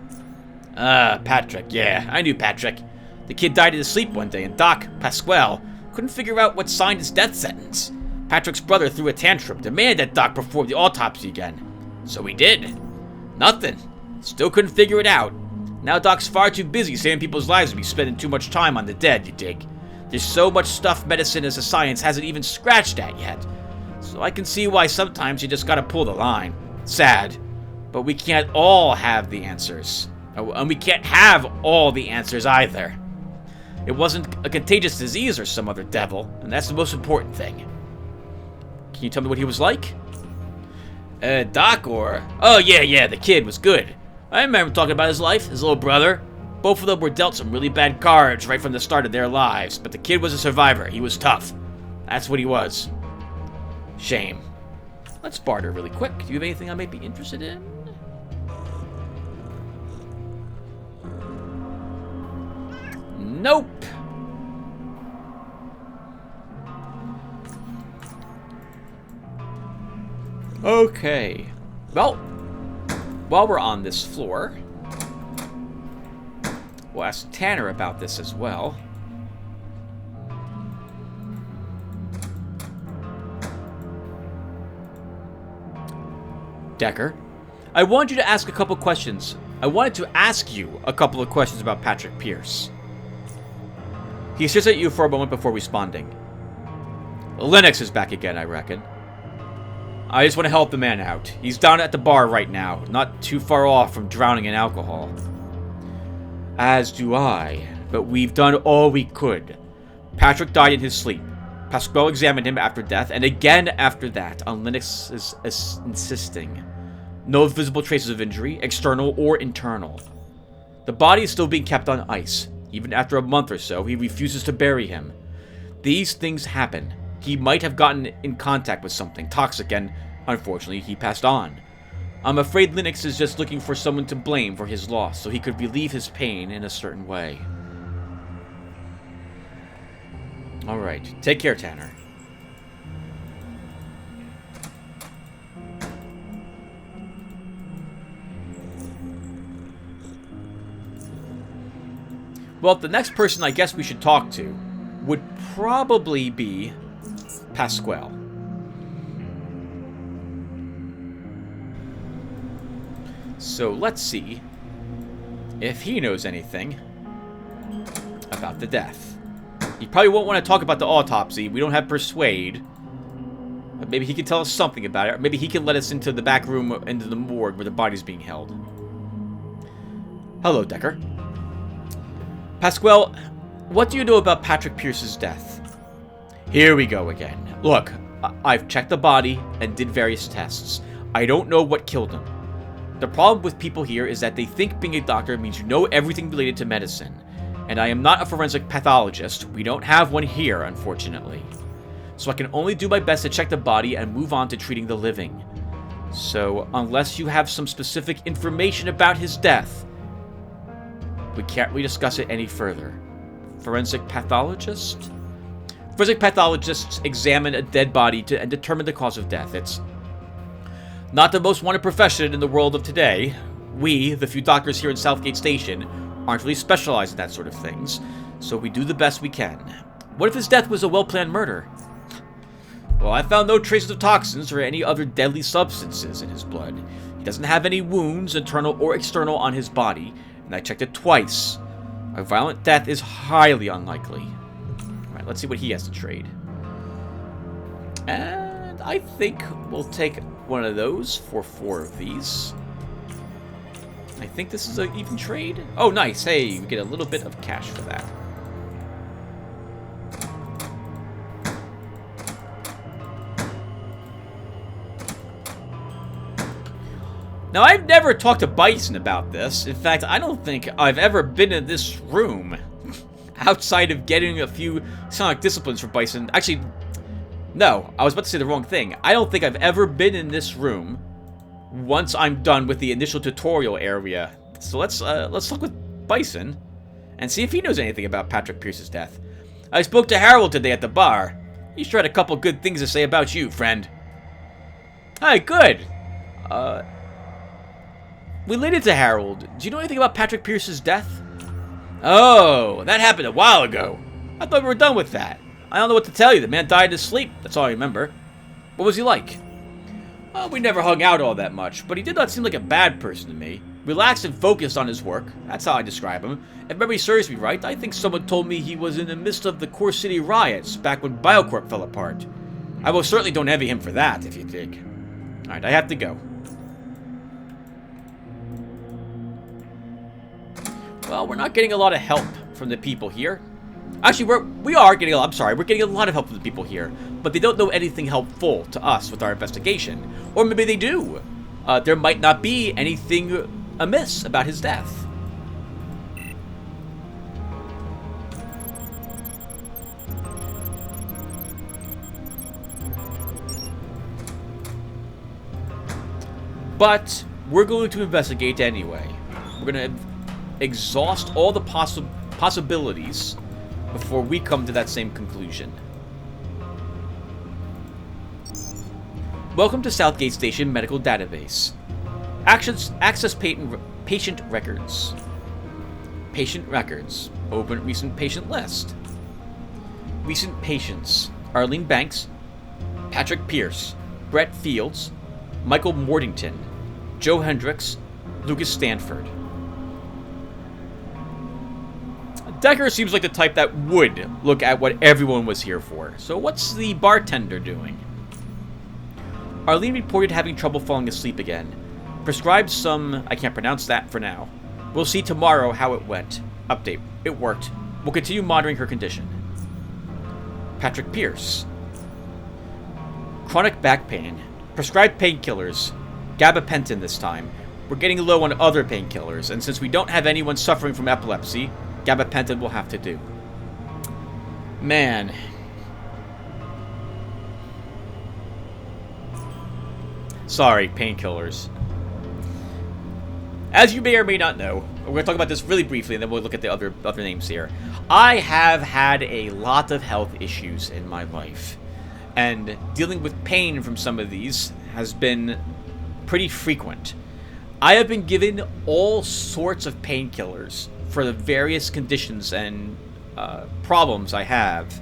Patrick, yeah, I knew Patrick. The kid died in his sleep one day, and Doc, Pasquale, couldn't figure out what signed his death sentence. Patrick's brother threw a tantrum, demanded that Doc perform the autopsy again. So he did. Nothing. Still couldn't figure it out. Now Doc's far too busy saving people's lives to be spending too much time on the dead, you dig. There's so much stuff medicine as a science hasn't even scratched at yet. So I can see why sometimes you just gotta pull the line. Sad. But we can't all have the answers. And we can't have all the answers either. It wasn't a contagious disease or some other devil, and that's the most important thing. Can you tell me what he was like? Doc or... Oh, yeah, the kid was good. I remember talking about his life, his little brother. Both of them were dealt some really bad cards right from the start of their lives, but the kid was a survivor. He was tough. That's what he was. Shame. Let's barter really quick. Do you have anything I might be interested in? Nope. Okay. Well, while we're on this floor, we'll ask Tanner about this as well. Decker, I wanted to ask you a couple of questions about Patrick Pierce. He stares at you for a moment before responding. Linux is back again, I reckon. I just want to help the man out. He's down at the bar right now, not too far off from drowning in alcohol. As do I, but we've done all we could. Patrick died in his sleep. Pasquale examined him after death, and again after that, on Linux's insisting. No visible traces of injury, external or internal. The body is still being kept on ice. Even after a month or so, he refuses to bury him. These things happen. He might have gotten in contact with something toxic and, unfortunately, he passed on. I'm afraid Linux is just looking for someone to blame for his loss so he could relieve his pain in a certain way. Alright, take care, Tanner. Well, the next person I guess we should talk to would probably be Pasquale. So let's see if he knows anything about the death. He probably won't want to talk about the autopsy. We don't have Persuade. But maybe he can tell us something about it. Or maybe he can let us into the back room, into the morgue where the body's being held. Hello, Decker. Pasquale, what do you know about Patrick Pierce's death? Here we go again. Look, I've checked the body and did various tests. I don't know what killed him. The problem with people here is that they think being a doctor means you know everything related to medicine. And I am not a forensic pathologist. We don't have one here, unfortunately. So I can only do my best to check the body and move on to treating the living. So, unless you have some specific information about his death, we can't really discuss it any further. Forensic pathologist? Forensic pathologists examine a dead body and determine the cause of death. It's not the most wanted profession in the world of today. We, the few doctors here in Southgate Station, aren't really specialized in that sort of things, so we do the best we can. What if his death was a well-planned murder? Well, I found no traces of toxins or any other deadly substances in his blood. He doesn't have any wounds, internal or external, on his body, and I checked it twice. A violent death is highly unlikely. Alright, let's see what he has to trade. And I think we'll take one of those for 4 of these. I think this is an even trade. Oh, nice. Hey, we get a little bit of cash for that. Now, I've never talked to Bison about this. In fact, I don't think I've ever been in this room outside of getting a few sonic disciplines for Bison. Actually, no, I was about to say the wrong thing. I don't think I've ever been in this room once I'm done with the initial tutorial area. So let's talk with Bison and see if he knows anything about Patrick Pierce's death. I spoke to Harold today at the bar. He's tried a couple good things to say about you, friend. Hi, good. Related to Harold, do you know anything about Patrick Pierce's death? Oh, that happened a while ago. I thought we were done with that. I don't know what to tell you. The man died in his sleep. That's all I remember. What was he like? We never hung out all that much, but he did not seem like a bad person to me. Relaxed and focused on his work. That's how I describe him. If memory serves me right, I think someone told me he was in the midst of the Core City riots back when Biocorp fell apart. I most certainly don't envy him for that, if you dig. Alright, I have to go. Well, we're not getting a lot of help from the people here. Actually, we're getting a lot of help from the people here, but they don't know anything helpful to us with our investigation. Or maybe they do. There might not be anything amiss about his death. But we're going to investigate anyway. We're going to exhaust all the possibilities before we come to that same conclusion. Welcome to Southgate Station Medical Database. Access patient records. Patient records. Open recent patient list. Recent patients. Arlene Banks, Patrick Pierce, Brett Fields, Michael Mortington, Joe Hendricks, Lucas Stanford. Decker seems like the type that would look at what everyone was here for. So what's the bartender doing? Arlene reported having trouble falling asleep again. Prescribed some... I can't pronounce that for now. We'll see tomorrow how it went. Update. It worked. We'll continue monitoring her condition. Patrick Pierce. Chronic back pain. Prescribed painkillers. Gabapentin this time. We're getting low on other painkillers, and since we don't have anyone suffering from epilepsy, gabapentin will have to do. Man. Sorry, painkillers. As you may or may not know, we're going to talk about this really briefly, and then we'll look at the other names here. I have had a lot of health issues in my life, and dealing with pain from some of these has been pretty frequent. I have been given all sorts of painkillers for the various conditions and problems I have,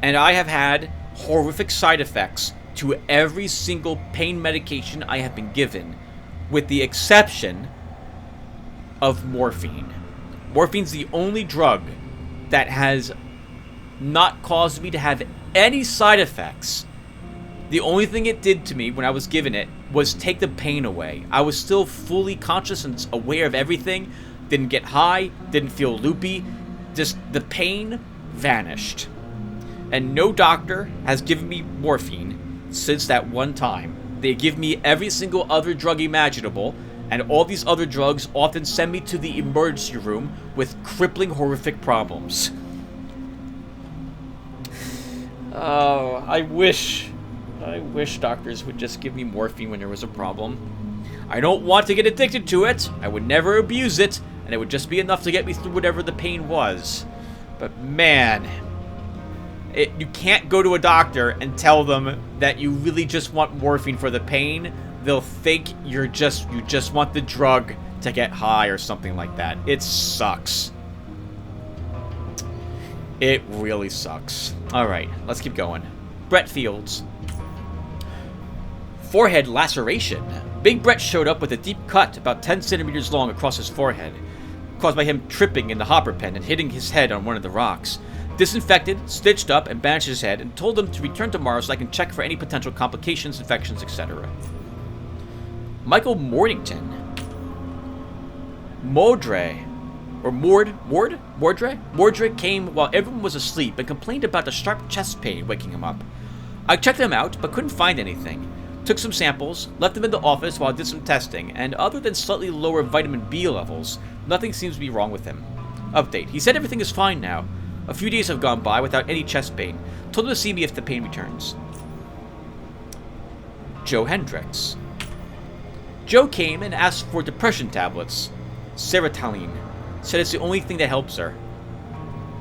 and I have had horrific side effects to every single pain medication I have been given, with the exception of morphine. Morphine's the only drug that has not caused me to have any side effects. The only thing it did to me when I was given it was take the pain away. I was still fully conscious and aware of everything. Didn't get high, didn't feel loopy. Just the pain vanished. And no doctor has given me morphine since that one time. They give me every single other drug imaginable, and all these other drugs often send me to the emergency room with crippling, horrific problems. Oh, I wish doctors would just give me morphine when there was a problem. I don't want to get addicted to it. I would never abuse it, and it would just be enough to get me through whatever the pain was. But man, you can't go to a doctor and tell them that you really just want morphine for the pain. They'll think you just want the drug to get high or something like that. It sucks. It really sucks. Alright, let's keep going. Brett Fields. Forehead laceration. Big Brett showed up with a deep cut about 10 centimeters long across his forehead, caused by him tripping in the hopper pen and hitting his head on one of the rocks. Disinfected, stitched up, and bandaged his head, and told him to return tomorrow so I can check for any potential complications, infections, etc. Michael Mordington. Mordre came while everyone was asleep and complained about a sharp chest pain waking him up. I checked him out, but couldn't find anything. Took some samples, left him in the office while I did some testing, and other than slightly lower vitamin B levels, nothing seems to be wrong with him. Update. He said everything is fine now. A few days have gone by without any chest pain. Told him to see me if the pain returns. Joe Hendricks. Joe came and asked for depression tablets. Sertraline. Said it's the only thing that helps her.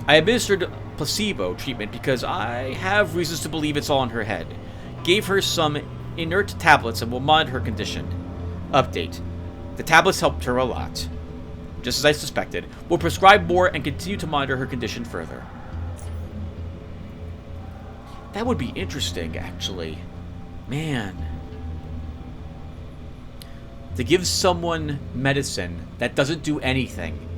I administered placebo treatment because I have reasons to believe it's all in her head. Gave her some inert tablets and will monitor her condition. Update. The tablets helped her a lot. Just as I suspected. We'll prescribe more and continue to monitor her condition further. That would be interesting, actually. Man. To give someone medicine that doesn't do anything,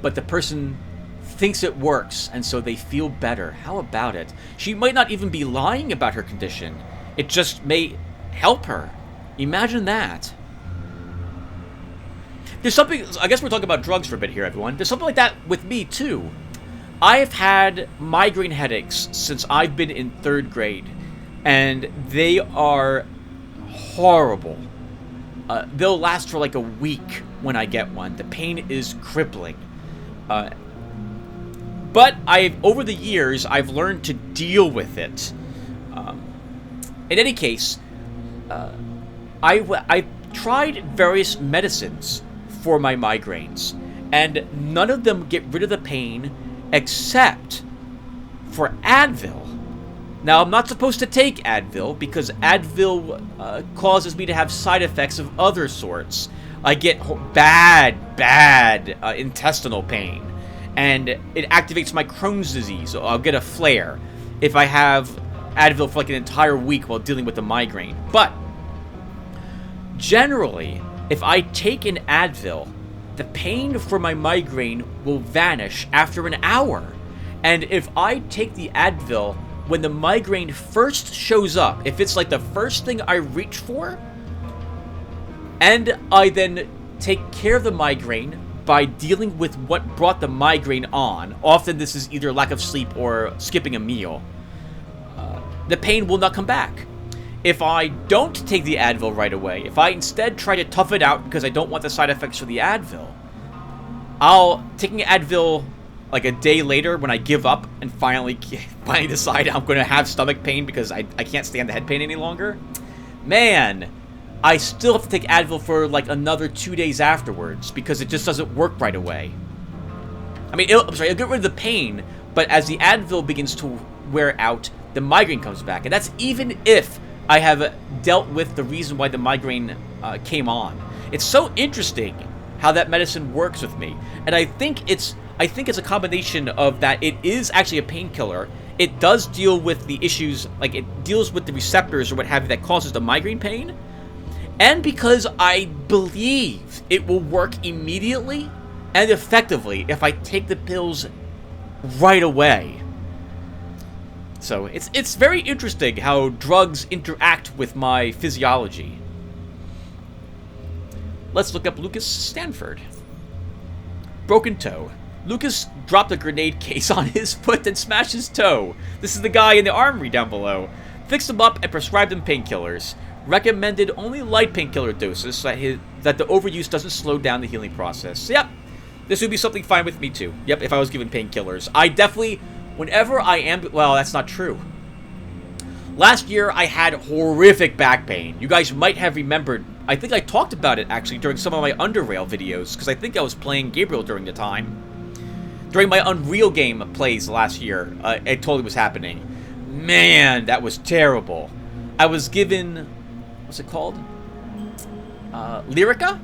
but the person thinks it works, and so they feel better. How about it? She might not even be lying about her condition. It just may help her. Imagine that. There's something... I guess we're talking about drugs for a bit here, everyone. There's something like that with me, too. I've had migraine headaches since I've been in 3rd grade, and they are horrible. They'll last for like a week when I get one. The pain is crippling. But over the years, I've learned to deal with it. In any case, I tried various medicines for my migraines, and none of them get rid of the pain except for Advil. Now, I'm not supposed to take Advil because Advil causes me to have side effects of other sorts. I get bad intestinal pain, and it activates my Crohn's disease, so I'll get a flare if I have Advil for like an entire week while dealing with the migraine. But generally, if I take an Advil, the pain for my migraine will vanish after an hour. And if I take the Advil when the migraine first shows up, if it's like the first thing I reach for, and I then take care of the migraine by dealing with what brought the migraine on, often this is either lack of sleep or skipping a meal, the pain will not come back. If I don't take the Advil right away, if I instead try to tough it out because I don't want the side effects for the Advil, taking Advil like a day later when I give up and finally decide I'm going to have stomach pain because I can't stand the head pain any longer, man, I still have to take Advil for like another 2 days afterwards because it just doesn't work right away. I mean, it'll get rid of the pain, but as the Advil begins to wear out, the migraine comes back. And that's even if I have dealt with the reason why the migraine came on. It's so interesting how that medicine works with me. And I think it's a combination of that it is actually a painkiller. It does deal with the issues, like it deals with the receptors or what have you that causes the migraine pain. And because I believe it will work immediately and effectively if I take the pills right away. So it's very interesting how drugs interact with my physiology. Let's look up Lucas Stanford. Broken toe. Lucas dropped a grenade case on his foot and smashed his toe. This is the guy in the armory down below. Fixed him up and prescribed him painkillers. Recommended only light painkiller doses so that the overuse doesn't slow down the healing process. Yep, this would be something fine with me too. Yep, if I was given painkillers. I definitely, whenever I am, well, that's not true. Last year, I had horrific back pain. You guys might have remembered, I think I talked about it actually during some of my Underrail videos, because I think I was playing Gabriel during the time. During my Unreal game plays last year, it totally was happening. Man, that was terrible. I was given, what's it called? Lyrica?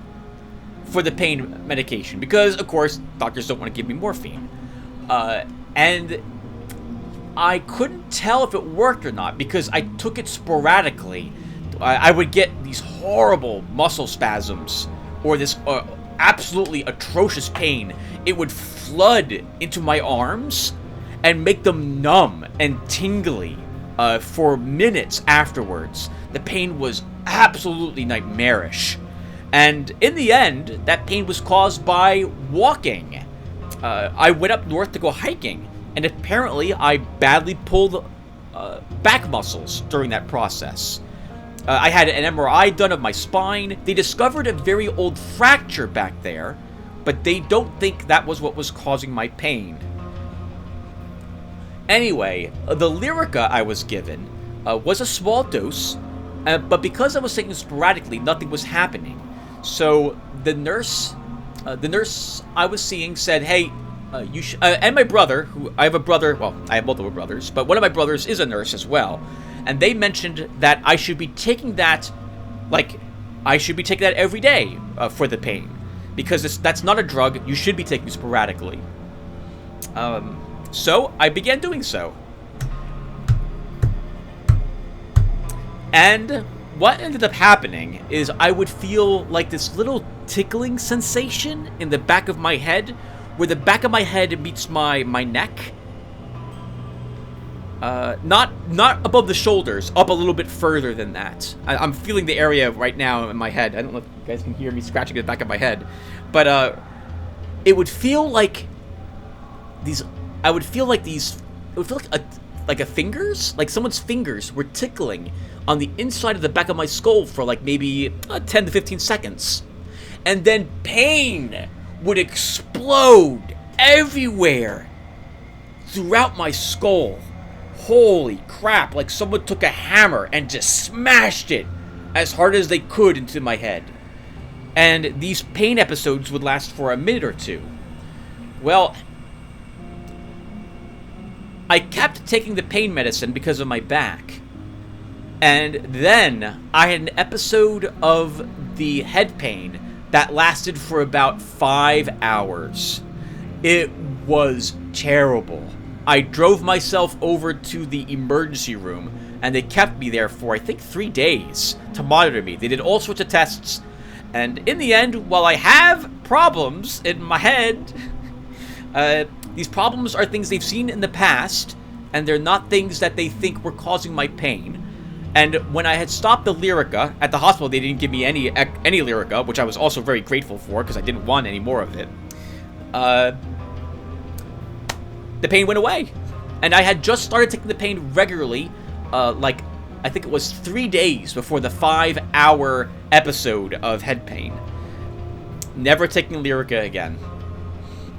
For the pain medication. Because, of course, doctors don't want to give me morphine. And I couldn't tell if it worked or not because I took it sporadically. I would get these horrible muscle spasms or this absolutely atrocious pain. It would flood into my arms and make them numb and tingly for minutes afterwards. The pain was absolutely nightmarish. And in the end, that pain was caused by walking. I went up north to go hiking, and apparently I badly pulled back muscles during that process. I had an MRI done of my spine. They discovered a very old fracture back there, but they don't think that was what was causing my pain. Anyway, the Lyrica I was given was a small dose, but because I was taking it sporadically, nothing was happening. So the nurse I was seeing said, "Hey, you should," and my brother, who I have a brother. Well, I have multiple brothers, but one of my brothers is a nurse as well. And they mentioned that I should be taking that, every day for the pain, because that's not a drug you should be taking sporadically. So I began doing so. And what ended up happening is I would feel like this little tickling sensation in the back of my head, where the back of my head meets my neck. Not above the shoulders, up a little bit further than that. I'm feeling the area right now in my head. I don't know if you guys can hear me scratching the back of my head, but it would feel like these. It would feel like a fingers, like someone's fingers were tickling on the inside of the back of my skull for like maybe 10 to 15 seconds, and then pain would explode everywhere throughout my skull. Holy crap, like someone took a hammer and just smashed it as hard as they could into my head. And these pain episodes would last for a minute or two. Well, I kept taking the pain medicine because of my back. And then I had an episode of the head pain that lasted for about 5 hours. It was terrible. I drove myself over to the emergency room, and they kept me there for, I think, 3 days to monitor me. They did all sorts of tests, and in the end, while I have problems in my head, these problems are things they've seen in the past, and they're not things that they think were causing my pain. And when I had stopped the Lyrica, at the hospital they didn't give me any Lyrica, which I was also very grateful for, because I didn't want any more of it. The pain went away. And I had just started taking the pain regularly, I think it was 3 days before the 5-hour episode of head pain. Never taking Lyrica again.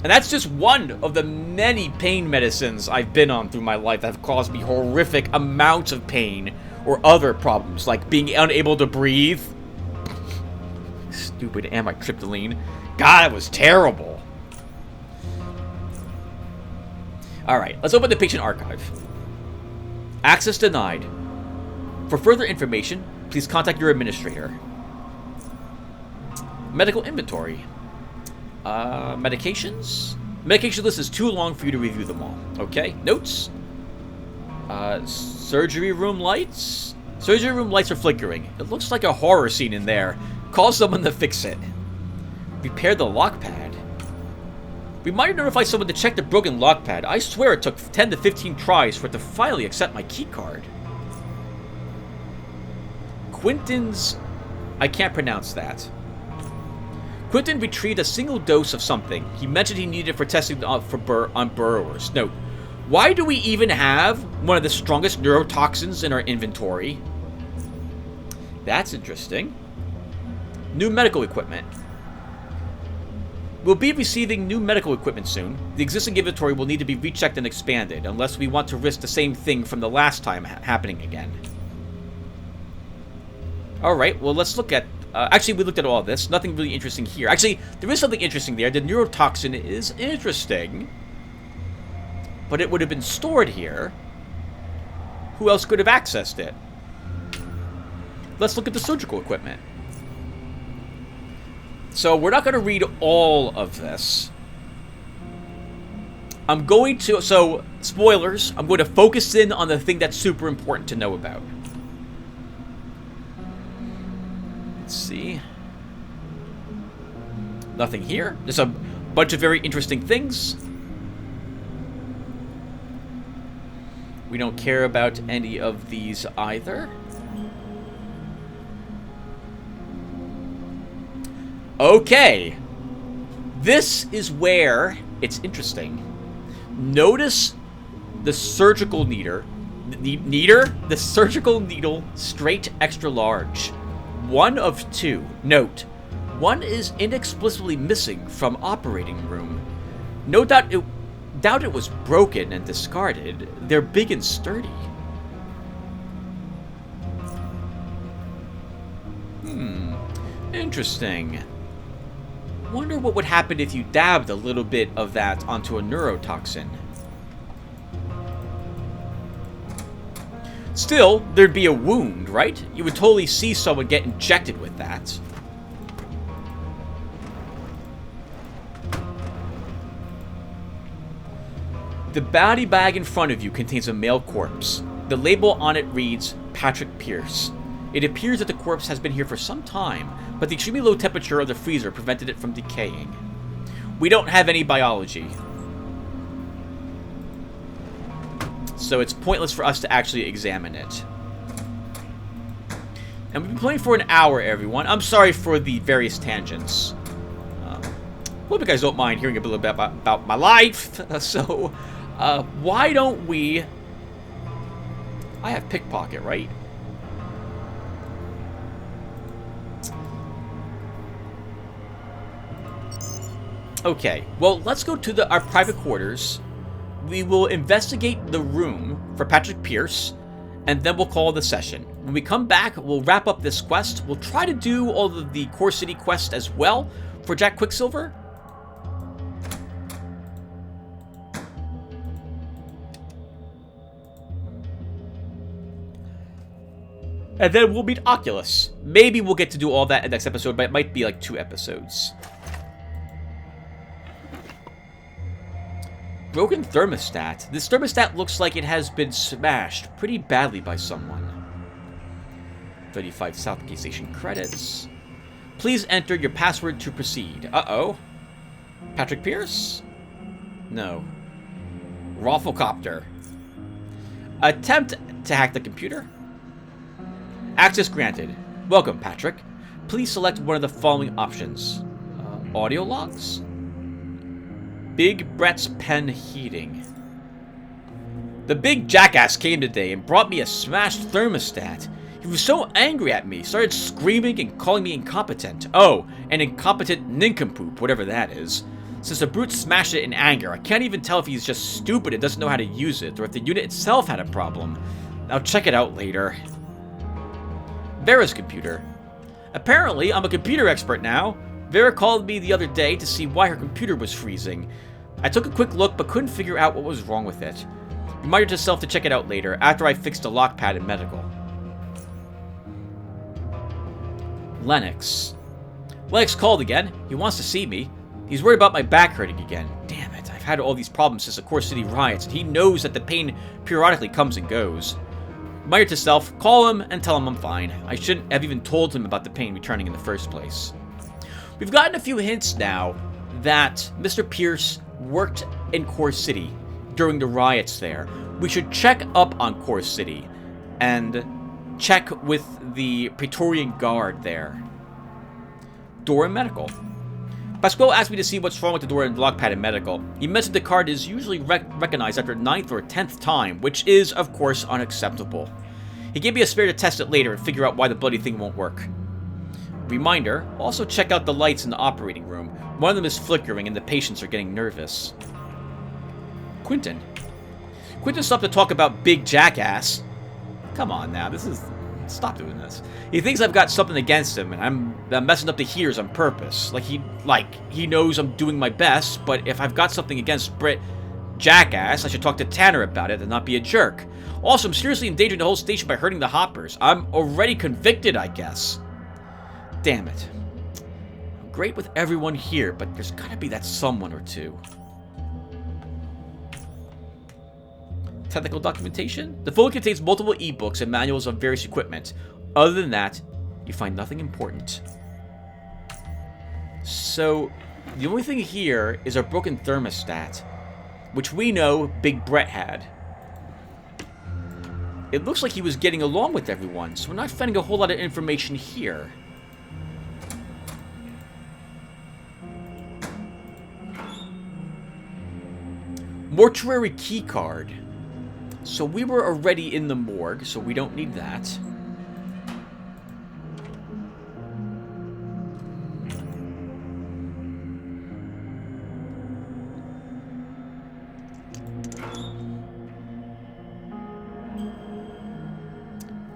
And that's just one of the many pain medicines I've been on through my life that have caused me horrific amounts of pain or other problems, like being unable to breathe. Stupid amitriptyline. God, it was terrible. Alright, let's open the patient archive. Access denied. For further information, please contact your administrator. Medical inventory. Medications? Medication list is too long for you to review them all. Okay, notes. Surgery room lights? Surgery room lights are flickering. It looks like a horror scene in there. Call someone to fix it. Repair the lock pad. Reminder to notify someone to check the broken lock pad. I swear it took 10 to 15 tries for it to finally accept my keycard. Quentin's... I can't pronounce that. Quentin retrieved a single dose of something. He mentioned he needed it for testing on burrowers. Note, why do we even have one of the strongest neurotoxins in our inventory? That's interesting. New medical equipment. We'll be receiving new medical equipment soon. The existing inventory will need to be rechecked and expanded, unless we want to risk the same thing from the last time happening again. Alright, well let's look at... actually, we looked at all this. Nothing really interesting here. Actually, there is something interesting there. The neurotoxin is interesting. But it would have been stored here. Who else could have accessed it? Let's look at the surgical equipment. So, we're not going to read all of this. I'm going to... So, spoilers. I'm going to focus in on the thing that's super important to know about. Let's see. Nothing here. There's a bunch of very interesting things. We don't care about any of these either. Okay. This is where it's interesting. Notice the surgical needle. The surgical needle, straight extra large. One of two. Note, one is inexplicably missing from operating room. No doubt it was broken and discarded. They're big and sturdy. Interesting. Wonder what would happen if you dabbed a little bit of that onto a neurotoxin. Still, there'd be a wound, right? You would totally see someone get injected with that. The body bag in front of you contains a male corpse. The label on it reads, Patrick Pierce. It appears that the corpse has been here for some time, but the extremely low temperature of the freezer prevented it from decaying. We don't have any biology. So it's pointless for us to actually examine it. And we've been playing for an hour, everyone. I'm sorry for the various tangents. Hope you guys don't mind hearing a little bit about my life. So, why don't we... I have pickpocket, right? Okay, well, let's go to our private quarters. We will investigate the room for Patrick Pierce, and then we'll call the session. When we come back, we'll wrap up this quest. We'll try to do all of the Core City quest as well for Jack Quicksilver. And then we'll meet Oculus. Maybe we'll get to do all that in the next episode, but it might be like 2 episodes. Broken thermostat. This thermostat looks like it has been smashed pretty badly by someone. 35 Southgate Station credits. Please enter your password to proceed. Uh-oh. Patrick Pierce? No. Rafflecopter. Attempt to hack the computer. Access granted. Welcome, Patrick. Please select one of the following options. Audio logs? Big Brett's pen heating. The big jackass came today and brought me a smashed thermostat. He was so angry at me, started screaming and calling me incompetent. Oh, an incompetent nincompoop, whatever that is. Since the brute smashed it in anger, I can't even tell if he's just stupid and doesn't know how to use it, or if the unit itself had a problem. I'll check it out later. Vera's computer. Apparently, I'm a computer expert now. Vera called me the other day to see why her computer was freezing. I took a quick look, but couldn't figure out what was wrong with it. Reminded herself to check it out later, after I fixed a lock pad in medical. Lennox. Lennox called again. He wants to see me. He's worried about my back hurting again. Damn it, I've had all these problems since the Core City riots, and he knows that the pain periodically comes and goes. Reminded to self, call him and tell him I'm fine. I shouldn't have even told him about the pain returning in the first place. We've gotten a few hints now that Mr. Pierce worked in Core City during the riots there. We should check up on Core City and check with the Praetorian Guard there. Door and medical. Pasquale asked me to see what's wrong with the door and lockpad in medical. He mentioned the card is usually recognized after 9th or 10th time, which is, of course, unacceptable. He gave me a spare to test it later and figure out why the bloody thing won't work. Reminder, also check out the lights in the operating room. One of them is flickering and the patients are getting nervous. Quentin. Quentin stopped to talk about Big Jackass. Come on now, stop doing this. He thinks I've got something against him, and I'm messing up the hears on purpose. He knows I'm doing my best, but if I've got something against Jackass, I should talk to Tanner about it and not be a jerk. Also, I'm seriously endangering the whole station by hurting the hoppers. I'm already convicted, I guess. Damn it. I'm great with everyone here, but there's gotta be that someone or two. Technical documentation? The folder contains multiple ebooks and manuals of various equipment. Other than that, you find nothing important. So, the only thing here is our broken thermostat, which we know Big Brett had. It looks like he was getting along with everyone, so we're not finding a whole lot of information here. Mortuary keycard. So we were already in the morgue, so we don't need that.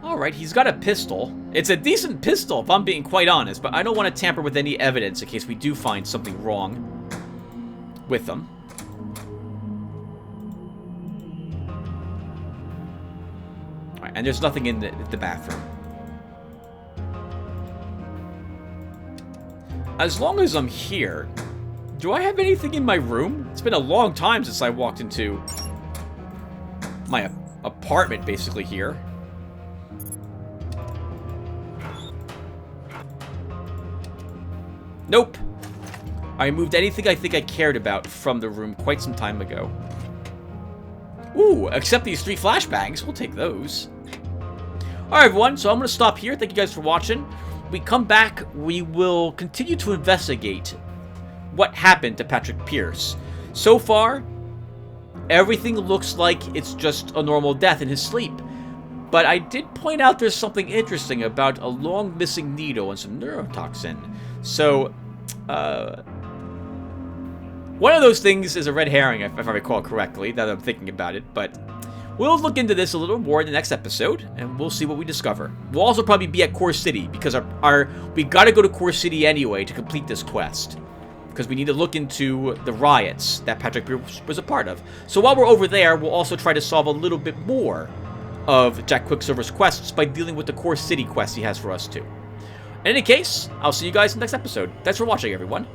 Alright, he's got a pistol. It's a decent pistol, if I'm being quite honest, but I don't want to tamper with any evidence in case we do find something wrong with them. Alright, and there's nothing in the bathroom. As long as I'm here, do I have anything in my room? It's been a long time since I walked into my apartment, basically, here. Nope. I removed anything I think I cared about from the room quite some time ago. Ooh, except these 3 flashbangs. We'll take those. Alright, everyone, so I'm going to stop here. Thank you guys for watching. When we come back, we will continue to investigate what happened to Patrick Pierce. So far, everything looks like it's just a normal death in his sleep. But I did point out there's something interesting about a long missing needle and some neurotoxin. So, one of those things is a red herring, if I recall correctly, now that I'm thinking about it. But we'll look into this a little more in the next episode, and we'll see what we discover. We'll also probably be at Core City, because we gotta go to Core City anyway to complete this quest. Because we need to look into the riots that Patrick Pierce was a part of. So while we're over there, we'll also try to solve a little bit more of Jack Quicksilver's quests by dealing with the Core City quest he has for us too. In any case, I'll see you guys in the next episode. Thanks for watching, everyone.